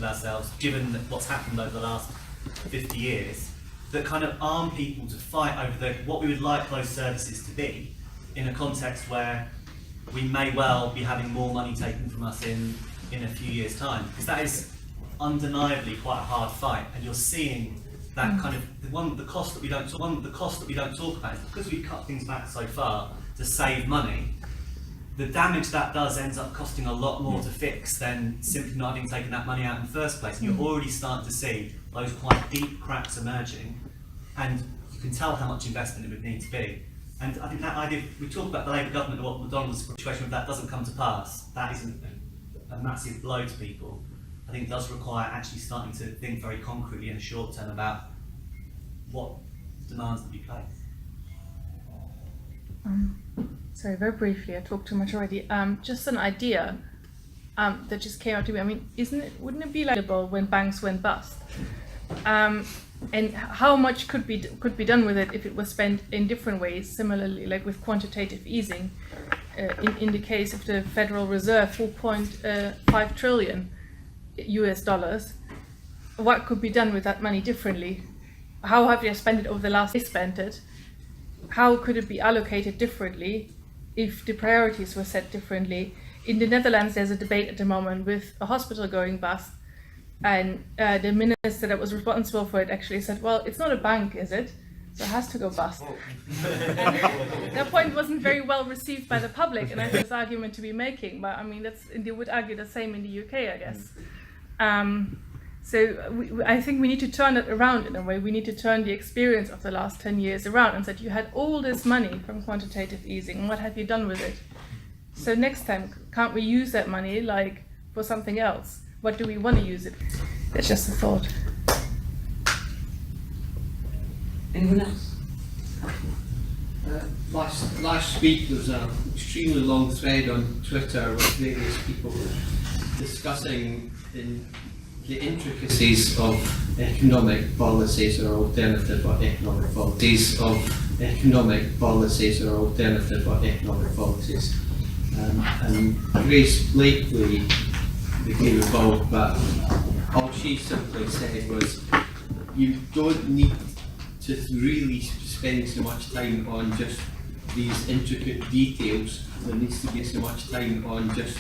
that kind of arm people to fight over what we would like those services to be in a context where we may well be having more money taken from us in a few years' time, because that is undeniably quite a hard fight, and you're seeing that kind of the cost that we don't talk about is because we cut things back so far to save money. The damage that does ends up costing a lot more to fix than simply not having taken that money out in the first place. And you're already starting to see those quite deep cracks emerging, and you can tell how much investment it would need to be. And I think that idea, we talk about the Labour government and what McDonald's situation, if that doesn't come to pass, that isn't a massive blow to people. I think it does require actually starting to think very concretely in the short term about what demands to be placed. Sorry, very briefly, I talked too much already. Just an idea that just came up to me. I mean, wouldn't it be liable when banks went bust? And how much could be done with it if it was spent in different ways, similarly, like with quantitative easing? In the case of the Federal Reserve, 4.5 trillion US dollars. What could be done with that money differently? How have you spent it over the last year? Spent it? How could it be allocated differently if the priorities were set differently? In the Netherlands, there's a debate at the moment with a hospital going bust, and the minister that was responsible for it actually said, well, it's not a bank, is it? So it has to go bust. That point wasn't very well received by the public, and I think this argument to be making, but I mean, they would argue the same in the UK, I guess. So I think we need to turn it around in a way. We need to turn the experience of the last 10 years around and said, you had all this money from quantitative easing, and what have you done with it? So next time, can't we use that money like for something else? What do we want to use it for? It's just a thought. Anyone else? Last week there was an extremely long thread on Twitter with various people discussing the intricacies of economic policies or alternative or economic policies and Grace Blakely became involved, but all she simply said was you don't need to really spend so much time on just these intricate details. There needs to be so much time on just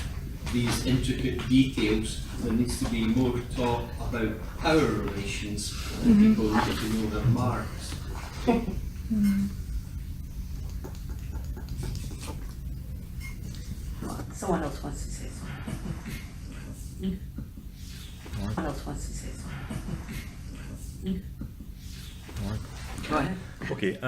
these intricate details. There needs to be more talk about power relations, and people need to know their marks. Someone else wants to say something. Someone else wants to say something. Go ahead. Okay,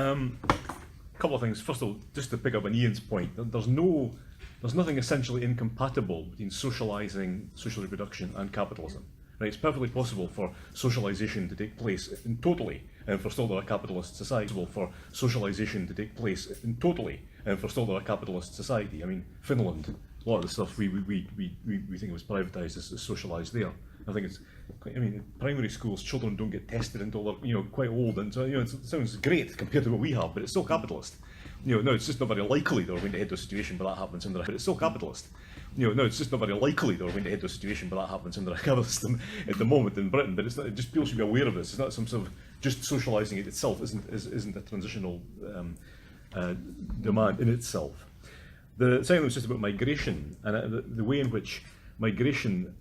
couple of things. First of all, just to pick up on Ian's point, there's nothing essentially incompatible between socialising social reproduction and capitalism. Right? It's perfectly possible for socialisation to take place totally, and for still a capitalist society. For socialisation to take place totally, and for still a capitalist society. I mean, Finland, a lot of the stuff we think it was privatised is socialised there. I think it's, I mean, in primary schools, children don't get tested until they're, quite old, and so, it sounds great compared to what we have, but it's still capitalist. No, it's just not very likely that we're going to head to a situation where that happens in the, but it's still capitalist. No, it's just not very likely that we're going to head to a situation where that happens in the capitalist system at the moment in Britain, but it's not, just people should be aware of this. It's not some sort of, just socialising it itself isn't a transitional demand in itself. The second was just about migration, and the way in which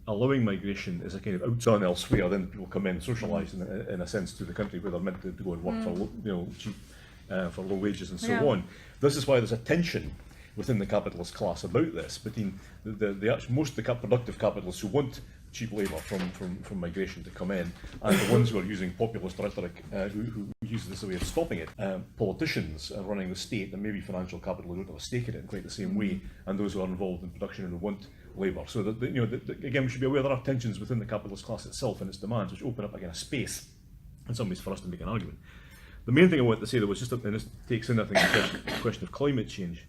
allowing migration is a kind of outside elsewhere, then people come in, socialise in a sense to the country where they're meant to go and work for cheap, for low wages and so on. This is why there's a tension within the capitalist class about this, between most of the productive capitalists who want cheap labour from migration to come in, and the ones who are using populist rhetoric, who use this as a way of stopping it. Politicians running the state, and maybe financial capital who don't have a stake in it in quite the same way, and those who are involved in production and who want labour. So that again, we should be aware there are tensions within the capitalist class itself and its demands, which open up again a space in some ways for us to make an argument. The main thing I wanted to say though was just, and this takes in, I think, the question of climate change.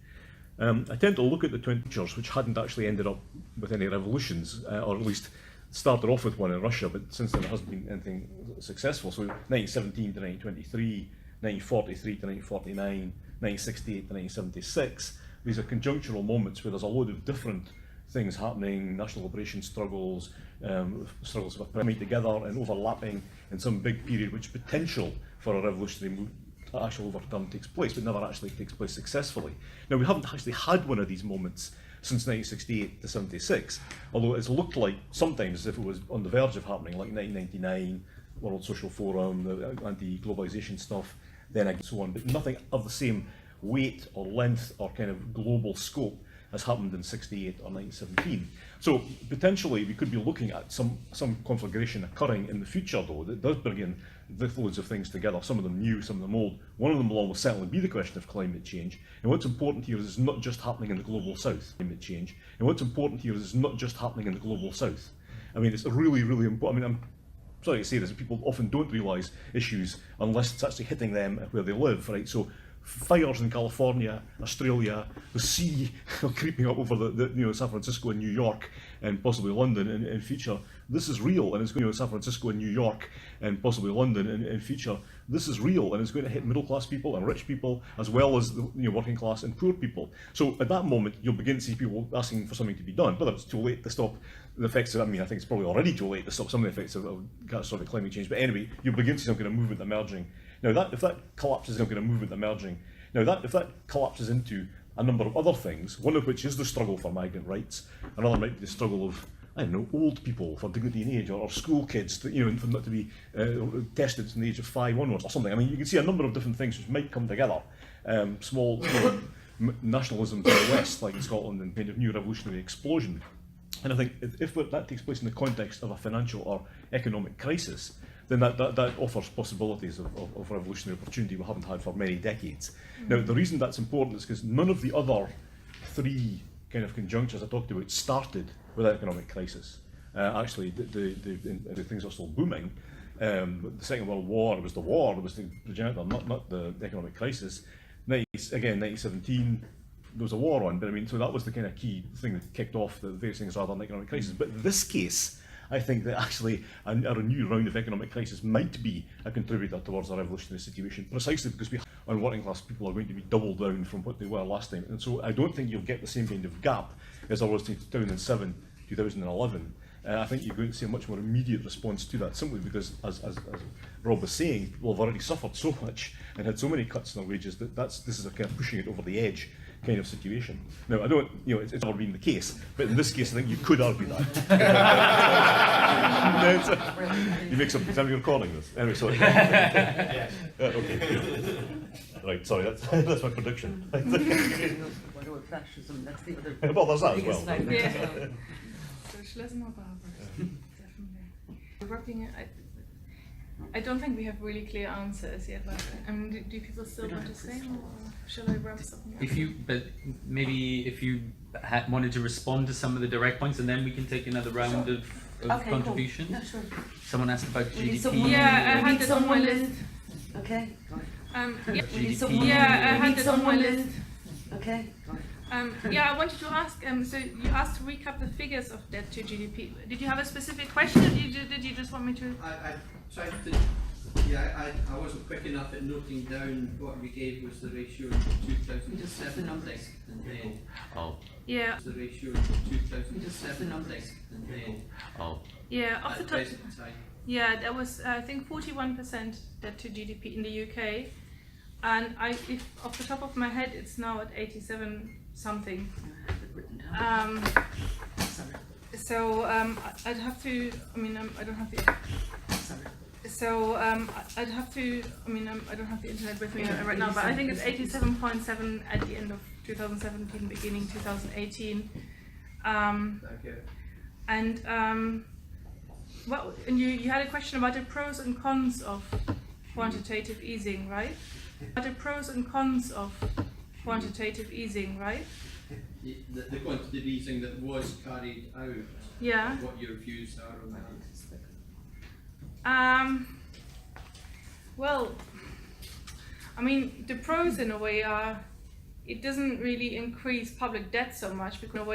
I tend to look at the 20 years which hadn't actually ended up with any revolutions, or at least started off with one in Russia, but since then there hasn't been anything successful. So 1917 to 1923, 1943 to 1949, 1968 to 1976, these are conjunctural moments where there's a load of different things happening, national liberation struggles, struggles of coming together and overlapping in some big period, which potential for a revolutionary move actual overturn takes place, but never actually takes place successfully. Now, we haven't actually had one of these moments since 1968 to 76, although it's looked like sometimes as if it was on the verge of happening, like 1999, World Social Forum, the anti-globalization stuff, then again so on, but nothing of the same weight or length or kind of global scope has happened in 68 or 1917. So potentially we could be looking at some conflagration occurring in the future though, that does bring in loads of things together, some of them new, some of them old. One of them will almost certainly be the question of climate change. And what's important here is it's not just happening in the global south, climate change. And what's important here is it's not just happening in the global south. I mean, it's really, really important. I mean, I'm sorry to say this, but people often don't realise issues unless it's actually hitting them where they live, right? So fires in California, Australia, the sea creeping up over the San Francisco and New York and possibly London in future. This is real, and it's going to San Francisco and New York and possibly London in future. This is real, and it's going to hit middle class people and rich people as well as the working class and poor people. So at that moment, you'll begin to see people asking for something to be done, whether it's too late to stop the effects of, I mean, I think it's probably already too late to stop some of the effects of catastrophic climate change. But anyway, you'll begin to see some kind of movement emerging. Now, if that collapses into a movement emerging, if that collapses into a number of other things, one of which is the struggle for migrant rights, another might be the struggle of, I don't know, old people for dignity in age, or school kids, for not to be tested from the age of 5 onwards, or something. I mean, you can see a number of different things which might come together. Small nationalism in the West, like in Scotland, and kind of new revolutionary explosion. And I think if that takes place in the context of a financial or economic crisis, then that offers possibilities of revolutionary opportunity we haven't had for many decades. Now, the reason that's important is because none of the other three kind of conjunctures I talked about started with an economic crisis. actually the things are still booming. But the Second World War was the progenitor, not the economic crisis. 1917, there was a war on, but I mean, so that was the kind of key thing that kicked off the various things rather than economic crisis. But in this case, I think that actually a new round of economic crisis might be a contributor towards a revolutionary situation, precisely because on working class people are going to be double down from what they were last time. And so I don't think you'll get the same kind of gap as there was in 2007, 2011. I think you're going to see a much more immediate response to that, simply because, as Rob was saying, people have already suffered so much and had so many cuts in their wages that this is a kind of pushing it over the edge kind of situation. Now, I don't, it's never been the case, but in this case, I think you could argue that. You make some time you're recording this. Anyway, sorry. Okay. Right, sorry, that's my prediction. Fascism, that's the other. Well, there's that as well. Socialism or barbarism? Definitely. Wrapping it, I don't think we have really clear answers yet. But I mean, do people still want to say more, or shall I wrap something up? Maybe if you wanted to respond to some of the direct points, and then we can take another round of contributions. Cool. Yeah, sure. Someone asked about GDP. Yeah, I had it on my list. Okay. GDP. Yeah, I had it on my list. Okay. Yeah, I wanted to ask, so you asked to recap the figures of debt to GDP. Did you have a specific question, or did you just want me to? I tried to, I wasn't quick enough at noting down what we gave was the ratio in 2007 numbers. And then, yeah. The ratio in 2007 numbers. And then, yeah, off the top. Time. Yeah, that was, I think, 41% debt to GDP in the UK. And if off the top of my head, it's now at 87 something. So I'd have to. I mean, I don't have the. So I'd have to. I mean, I don't have the internet with me right now, but I think it's 87.7 at the end of 2017, beginning 2018. And well, and you had a question about the pros and cons of quantitative easing, right? The pros and cons of quantitative easing, right? The quantitative easing that was carried out. Yeah. What your views are on that? Well, I mean, the pros in a way are it doesn't really increase public debt so much because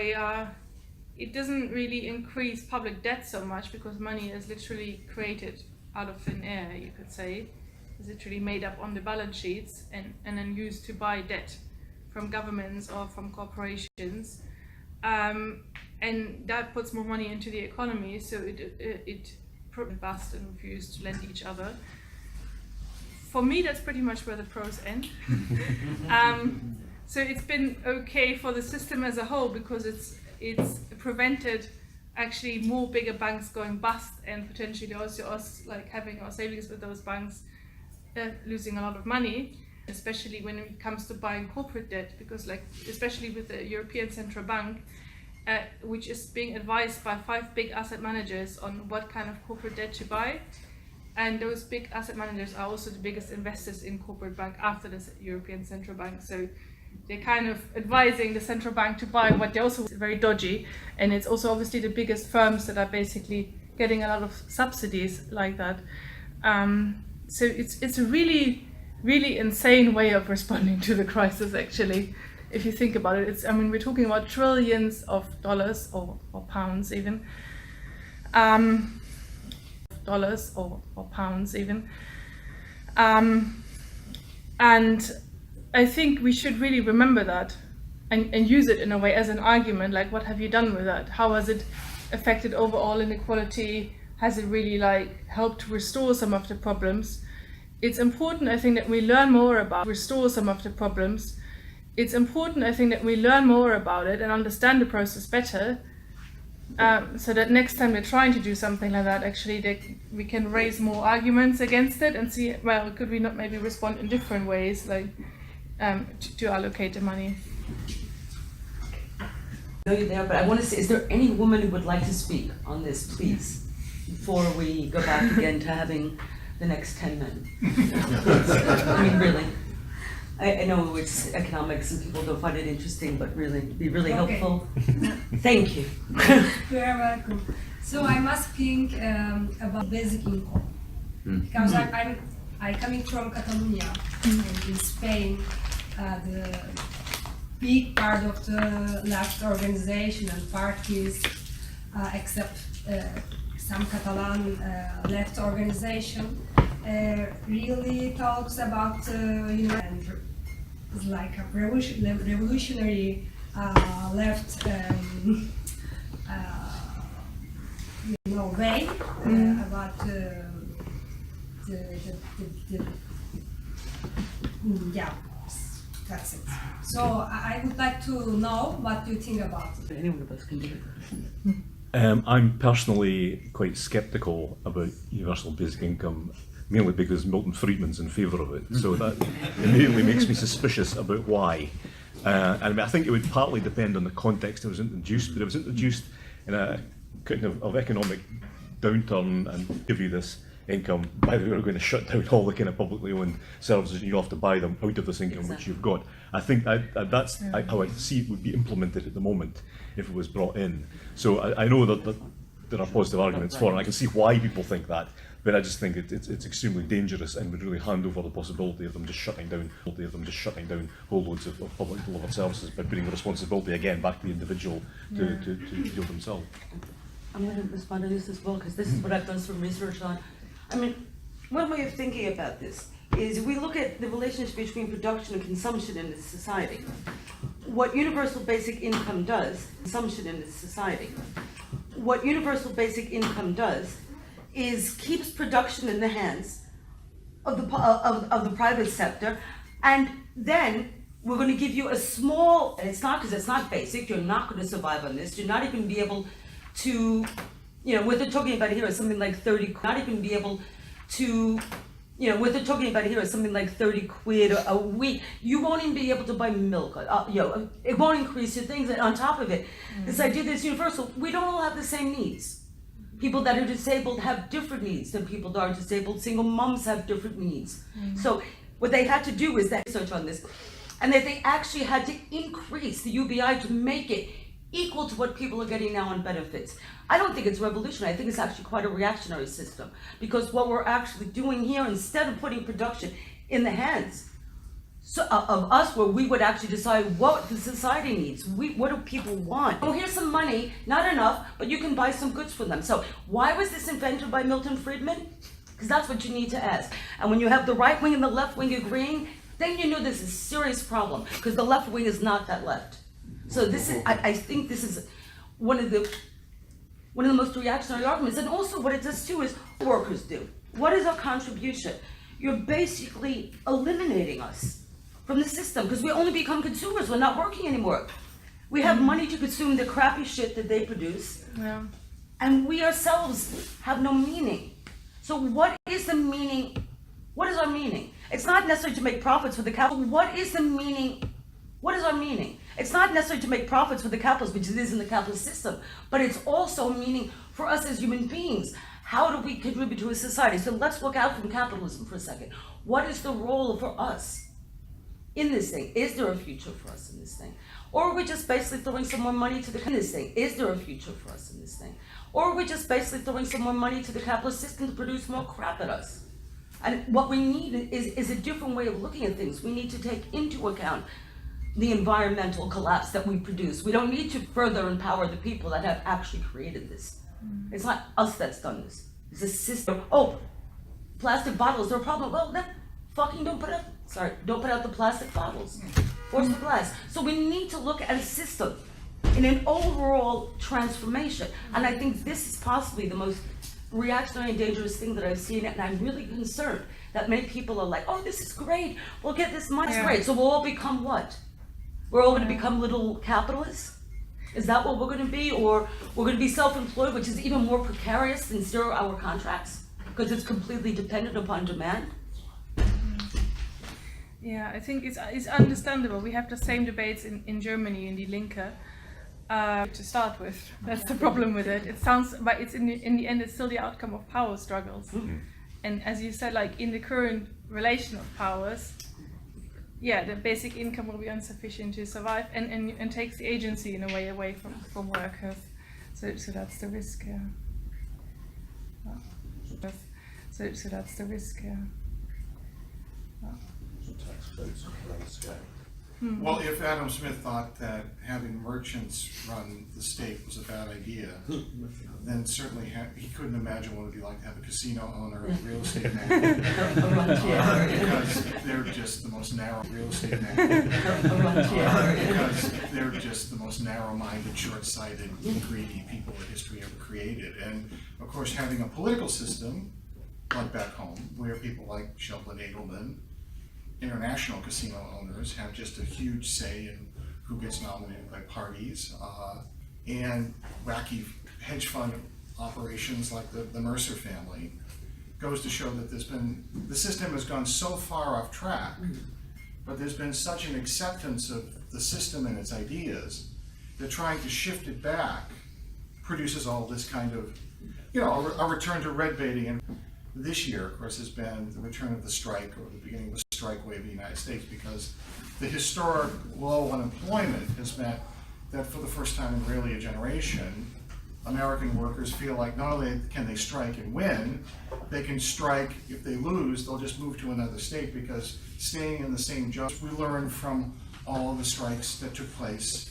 money is literally created out of thin air, you could say. Is literally made up on the balance sheets and then used to buy debt from governments or from corporations, and that puts more money into the economy, so it bust and refuse to lend each other. For me, that's pretty much where the pros end. So it's been okay for the system as a whole because it's prevented actually more bigger banks going bust and potentially also us like having our savings with those banks losing a lot of money, especially when it comes to buying corporate debt, because like especially with the European Central Bank, which is being advised by 5 big asset managers on what kind of corporate debt to buy, and those big asset managers are also the biggest investors in corporate bank after the European Central Bank, so they're kind of advising the central bank to buy what they also very dodgy, and it's also obviously the biggest firms that are basically getting a lot of subsidies like that. So it's a really, really insane way of responding to the crisis, actually, if you think about it. I mean, we're talking about trillions of dollars or pounds even. Dollars or pounds even. And I think we should really remember that and use it in a way as an argument, like what have you done with that? How has it affected overall inequality? Has it really like helped to restore some of the problems? It's important, I think, that we learn more about It's important, I think, that we learn more about it and understand the process better, so that next time we're trying to do something like that, actually we can raise more arguments against it and see, well, could we not maybe respond in different ways, like to allocate the money. I know you're there, but I want to say, is there any woman who would like to speak on this, please, before we go back again to having the next 10 men? I mean, really. I know it's economics and people don't find it interesting, but really, be really Okay. helpful. Thank you. You are welcome. So I'm asking about basic income because I'm coming from Catalonia in Spain. The big part of the left organization and parties, except some Catalan left organization, really talks about and it's like a revolutionary left way about yeah, that's it. So I would like to know what you think about it. Any one of us can do it. I'm personally quite sceptical about universal basic income, mainly because Milton Friedman's in favour of it. So that immediately makes me suspicious about why. And I mean, I think it would partly depend on the context it was introduced, but it was introduced in a kind of economic downturn and give you this income. By the way, we're going to shut down all the kind of publicly owned services and you have to buy them out of this income which you've got. I think that's how I see it would be implemented at the moment if it was brought in. So I know that there are positive arguments for it, and I can see why people think that, but I just think it's extremely dangerous and would really hand over the possibility of them just shutting down whole loads of public delivered services by putting the responsibility again back to the individual to deal themselves. I'm going to respond to this as well, because this is what I've done some research on. I mean, one way of thinking about this is we look at the relationship between production and consumption in this society. What universal basic income does, consumption in this society, what universal basic income does is keeps production in the hands of the private sector, and then we're going to give you a small, and it's not because it's not basic, you're not going to survive on this, you're not even be able to, what they're talking about here is something like 30, not even be able to, what they're talking about here is something like 30 quid a week. You won't even be able to buy milk. It won't increase your things. And on top of it, this idea that's universal, we don't all have the same needs. People that are disabled have different needs than people that are disabled. Single moms have different needs. So what they had to do is that research on this, and that they actually had to increase the UBI to make it equal to what people are getting now on benefits. I don't think it's revolutionary. I think it's actually quite a reactionary system, because what we're actually doing here, instead of putting production in the hands of us, where we would actually decide what the society needs, what do people want? Oh, here's some money, not enough, but you can buy some goods for them. So why was this invented by Milton Friedman? Because that's what you need to ask. And when you have the right wing and the left wing agreeing, then you know this is a serious problem, because the left wing is not that left. So this is, I think this is one of the most reactionary arguments. And also what it does too is workers do. What is our contribution? You're basically eliminating us from the system, because we only become consumers. We're not working anymore. We have money to consume the crappy shit that they produce. Yeah. And we ourselves have no meaning. So what is the meaning? What is our meaning? It's not necessarily to make profits for the capital. What is the meaning? What is our meaning? It's not necessarily to make profits for the capitalists, which it is in the capitalist system, but it's also meaning for us as human beings. How do we contribute to a society? So let's look out from capitalism for a second. What is the role for us in this thing? Is there a future for us in this thing? Or are we just basically throwing some more money to this thing? Is there a future for us in this thing? Or are we just basically throwing some more money to the capitalist system to produce more crap at us? And what we need is a different way of looking at things. We need to take into account the environmental collapse that we produce. We don't need to further empower the people that have actually created this. It's not us that's done this. It's a system. Oh, plastic bottles are a problem. Well, then fucking don't put out the plastic bottles. Force the glass. So we need to look at a system in an overall transformation. And I think this is possibly the most reactionary and dangerous thing that I've seen, and I'm really concerned that many people are like, oh, this is great, we'll get this money, it's great. So we'll all become what? We're all going to become little capitalists? Is that what we're going to be? Or we're going to be self-employed, which is even more precarious than 0-hour contracts, because it's completely dependent upon demand? Yeah, I think it's understandable. We have the same debates in Germany in Die Linke. To start with, that's the problem with it. It sounds, but it's in the end, it's still the outcome of power struggles. And as you said, like in the current relation of powers, yeah, the basic income will be insufficient to survive, and takes the agency in a way away from workers. So that's the risk. So that's the risk. Well, if Adam Smith thought that having merchants run the state was a bad idea, then certainly he couldn't imagine what it would be like to have a casino owner or a real estate mogul. Because they're just the most narrow real estate mogul. Because they're just the most narrow-minded, short-sighted, greedy people that history ever created. And of course, having a political system like back home, where people like Sheldon Adelman, international casino owners, have just a huge say in who gets nominated by parties, and wacky hedge fund operations like the Mercer family, goes to show that the system has gone so far off track, but there's been such an acceptance of the system and its ideas that trying to shift it back produces all this kind of, a return to red baiting. And this year, of course, has been the return of the strike, or the beginning of the strike wave in the United States, because the historic low unemployment has meant that for the first time in really a generation, American workers feel like not only can they strike and win, they can strike. If they lose, they'll just move to another state, because staying in the same job, we learned from all of the strikes that took place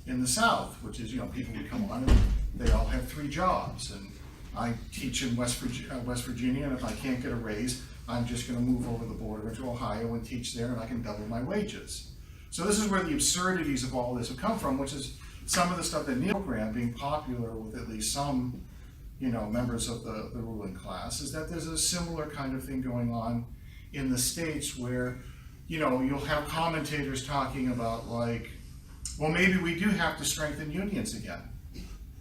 in the South, which is, people would come on and they all have 3 jobs. And I teach in West Virginia, and if I can't get a raise, I'm just going to move over the border into Ohio and teach there, and I can double my wages. So this is where the absurdities of all this have come from, which is some of the stuff that Neil program being popular with at least some, members of the ruling class, is that there's a similar kind of thing going on in the States where, you'll have commentators talking about like, well, maybe we do have to strengthen unions again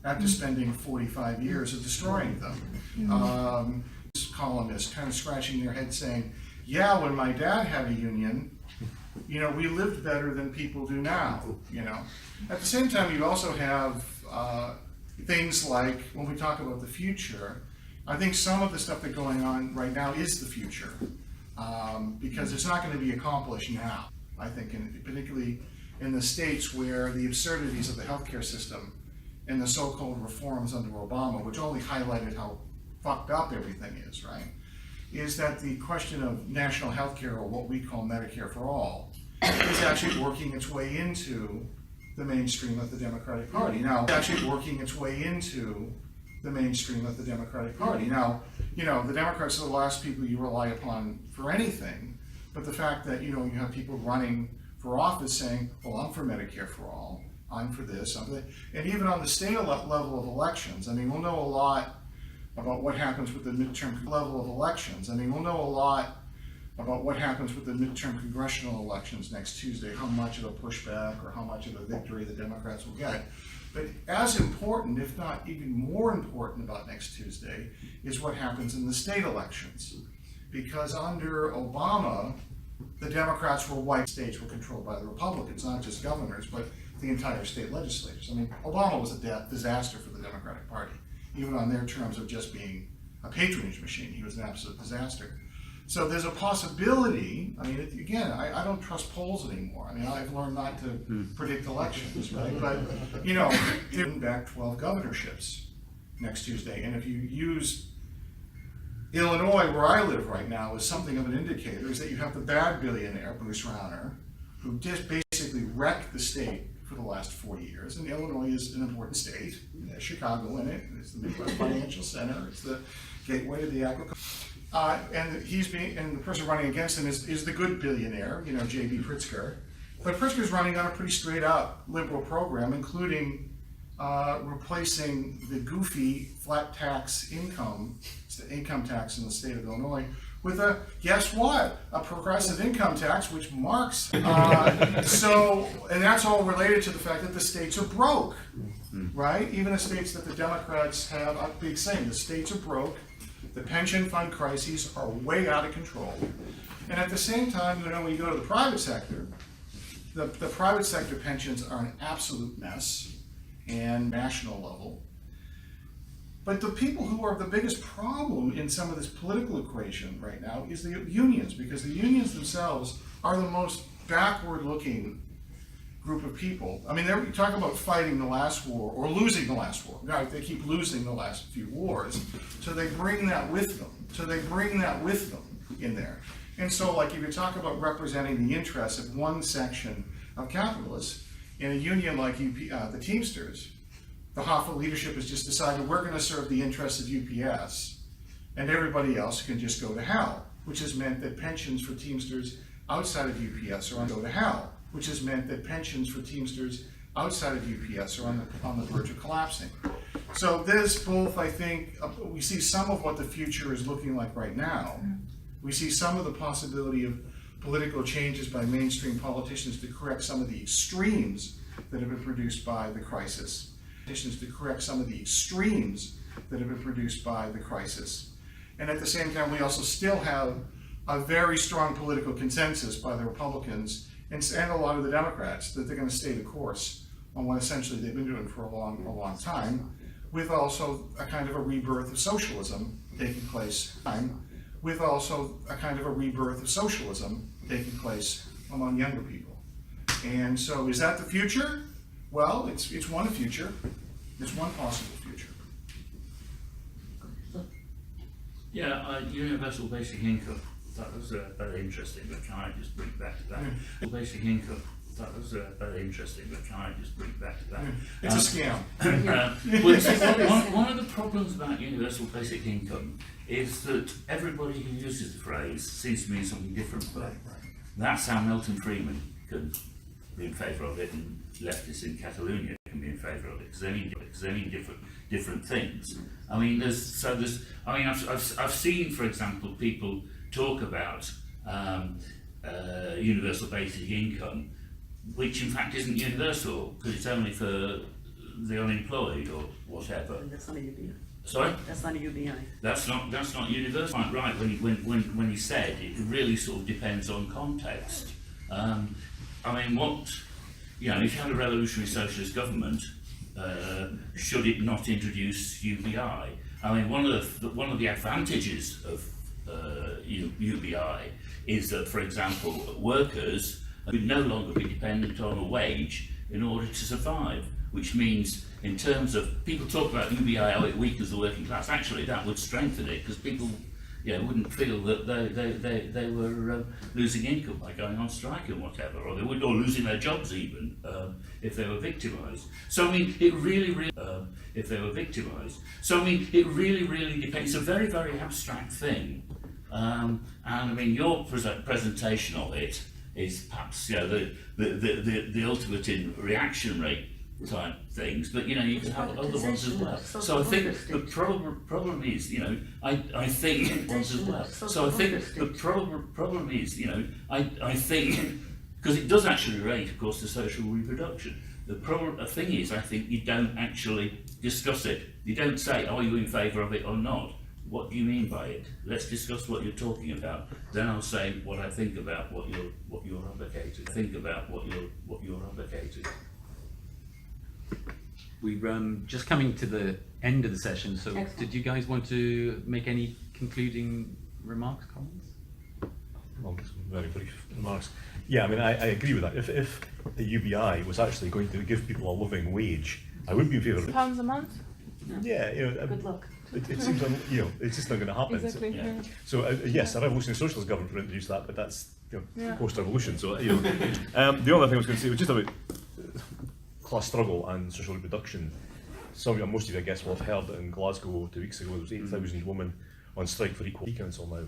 after spending 45 years of destroying them. Columnists kind of scratching their head saying, yeah, when my dad had a union, we lived better than people do now, At the same time, you also have things like, when we talk about the future, I think some of the stuff that's going on right now is the future, because it's not going to be accomplished now, I think, particularly in the States where the absurdities of the healthcare system and the so-called reforms under Obama, which only highlighted how fucked up everything is, right? Is that the question of national health care, or what we call Medicare for all, is actually working its way into the mainstream of the Democratic Party. Now, the Democrats are the last people you rely upon for anything, but the fact that, you have people running for office saying, well, I'm for Medicare for all, I'm for this, I'm for that. And even on the state level of elections, we'll know a lot about what happens with the midterm level of elections. We'll know a lot about what happens with the midterm congressional elections next Tuesday, how much of a pushback or how much of a victory the Democrats will get. But as important, if not even more important about next Tuesday, is what happens in the state elections. Because under Obama, the Democrats were white, states were controlled by the Republicans, not just governors, but the entire state legislatures. Obama was a disaster for the Democratic Party. Even on their terms of just being a patronage machine, he was an absolute disaster. So there's a possibility, again, I don't trust polls anymore. I've learned not to predict elections, right? But, they're back 12 governorships next Tuesday. And if you use Illinois, where I live right now, as something of an indicator, is that you have the bad billionaire, Bruce Rauner, who just basically wrecked the state for the last 40 years, and Illinois is an important state. There's Chicago in it, it's the Midwest Financial Center, it's the gateway to the agriculture. And the person running against him is the good billionaire, J.B. Pritzker. But Pritzker's running on a pretty straight up liberal program, including replacing the goofy flat tax income tax in the state of Illinois with guess what? A progressive income tax, which Marx, and that's all related to the fact that the states are broke, right? Even the states that the Democrats have a big saying, the states are broke, the pension fund crises are way out of control. And at the same time, when you go to the private sector, the private sector pensions are an absolute mess, and national level. But the people who are the biggest problem in some of this political equation right now is the unions, because the unions themselves are the most backward-looking group of people. I mean, you talk about fighting the last war or losing the last war. Now, they keep losing the last few wars, so they bring that with them. In there. And so, like, if you talk about representing the interests of one section of capitalists in a union like the Teamsters, the Hoffa leadership has just decided we're going to serve the interests of UPS, and everybody else can just go to hell, which has meant that pensions for Teamsters outside of UPS are on the verge of collapsing. So there's both, I think, we see some of what the future is looking like right now. We see some of the possibility of political changes by mainstream politicians to correct some of the extremes that have been produced by the crisis. And at the same time, we also still have a very strong political consensus by the Republicans and a lot of the Democrats that they're going to stay the course on what essentially they've been doing for a long time, with also a kind of a rebirth of socialism taking place. Among younger people. And so is that the future? Well, it's one future. It's one possible future. Yeah, universal basic income. That was very interesting, but can I just bring back to that? Basic income. That was very interesting, but can I just bring back to that? It's a scam. Well, see, one of the problems about universal basic income is that everybody who uses the phrase seems to mean something different. But that's how Milton Friedman can be in favour of it, and leftists in Catalonia can be in favour of it, because they mean different things. I mean, I've seen, for example, people talk about universal basic income, which in fact isn't universal, because it's only for the unemployed or whatever. That's not a UBI. Sorry? That's not a UBI. That's not universal. Right, when he said it really sort of depends on context. I mean, if you had a revolutionary socialist government, should it not introduce UBI? I mean, one of the advantages of UBI is that, for example, workers would no longer be dependent on a wage in order to survive, which means, in terms of, people talk about UBI, how it weakens the working class. Actually, that would strengthen it, because people wouldn't feel that they were losing income by going on strike and whatever, or they would, or losing their jobs even, if they were victimised. So I mean, it really if they were victimised. So I mean, it really depends. It's a very, very abstract thing, and I mean, your presentation of it is perhaps the ultimate in reaction rate type things, but you can have other ones as well. So I think the problem is, I think ones as well. So I think the problem is, I think, because it does actually relate, of course, to social reproduction. The thing is, I think you don't actually discuss it. You don't say, are you in favour of it or not? What do you mean by it? Let's discuss what you're talking about. Then I'll say what I think about what you're advocating. We're just coming to the end of the session, so Excellent. did you guys want to make any concluding remarks, comments? Well, just very brief remarks. Yeah, I mean, I agree with that. If the UBI was actually going to give people a living wage, I would be in favour of it. £1 a month? Yeah, Good luck. it seems, it's just not going to happen. Exactly. Yeah. So yes, a revolutionary socialist government would introduce that, but that's Yeah. post-revolution. So the other thing I was going to say was just about class struggle and social reproduction. Most of you, I guess, will have heard that in Glasgow 2 weeks ago there was 8,000 women on strike for Equal Pay Council now.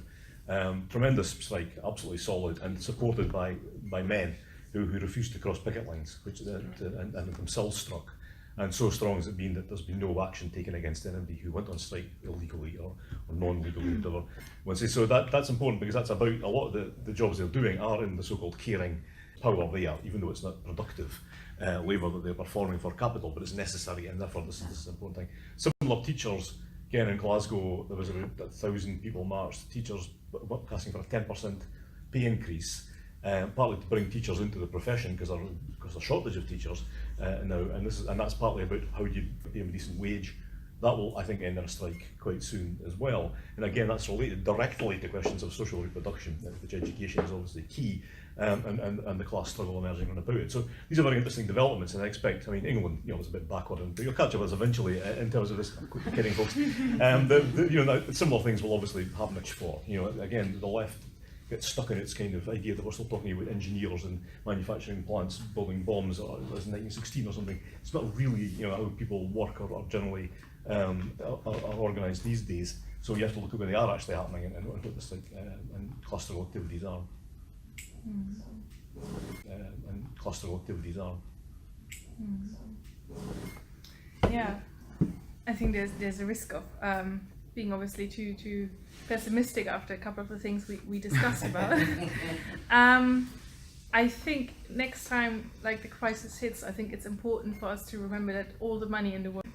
Tremendous strike, absolutely solid, and supported by men who refused to cross picket lines, and themselves struck. And so strong has it been that there's been no action taken against anybody who went on strike illegally or non-legally, whatever. So that's important, because that's about a lot of the jobs they're doing are in the so-called caring power there, even though it's not productive labour that they're performing for capital, but it's necessary, and therefore this is an important thing. Similar teachers, again in Glasgow, there was about 1,000 people marched, teachers asking for a 10% pay increase, partly to bring teachers into the profession, because there's a shortage of teachers now, and that's partly about how you pay them a decent wage. That will, I think, end in a strike quite soon as well. And again, that's related directly to questions of social reproduction, which education is obviously key. and the class struggle emerging on about it. So these are very interesting developments, and I expect, I mean, England, was a bit backward, but you'll catch up with us eventually in terms of this. I'm kidding, folks. Similar things will obviously happen at sport. Again, the left gets stuck in its kind of idea that we're still talking about engineers and manufacturing plants building bombs as in 1916 or something. It's not really, how people work or are generally are organised these days. So you have to look at where they are actually happening and what this and cluster activities are. And cluster activities are. Yeah, I think there's a risk of being obviously too pessimistic after a couple of the things we discussed about. I think next time, like the crisis hits, I think it's important for us to remember that all the money in the world,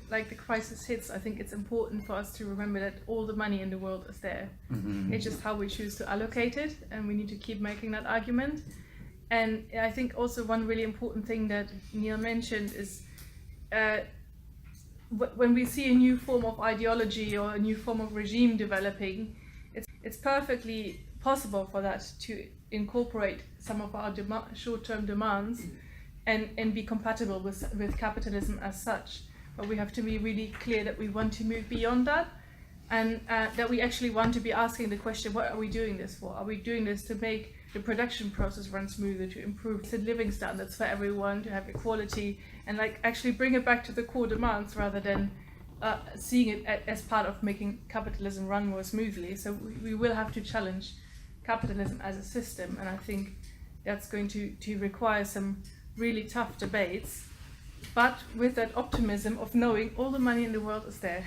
is there. Mm-hmm. It's just how we choose to allocate it, and we need to keep making that argument. And I think also one really important thing that Neil mentioned is when we see a new form of ideology or a new form of regime developing, it's perfectly possible for that to incorporate some of our short-term demands and be compatible with capitalism as such. But we have to be really clear that we want to move beyond that, and that we actually want to be asking the question, what are we doing this for? Are we doing this to make the production process run smoother, to improve the living standards for everyone, to have equality, and actually bring it back to the core demands rather than seeing it as part of making capitalism run more smoothly? So we will have to challenge capitalism as a system, and I think that's going to require some really tough debates, but with that optimism of knowing all the money in the world is there.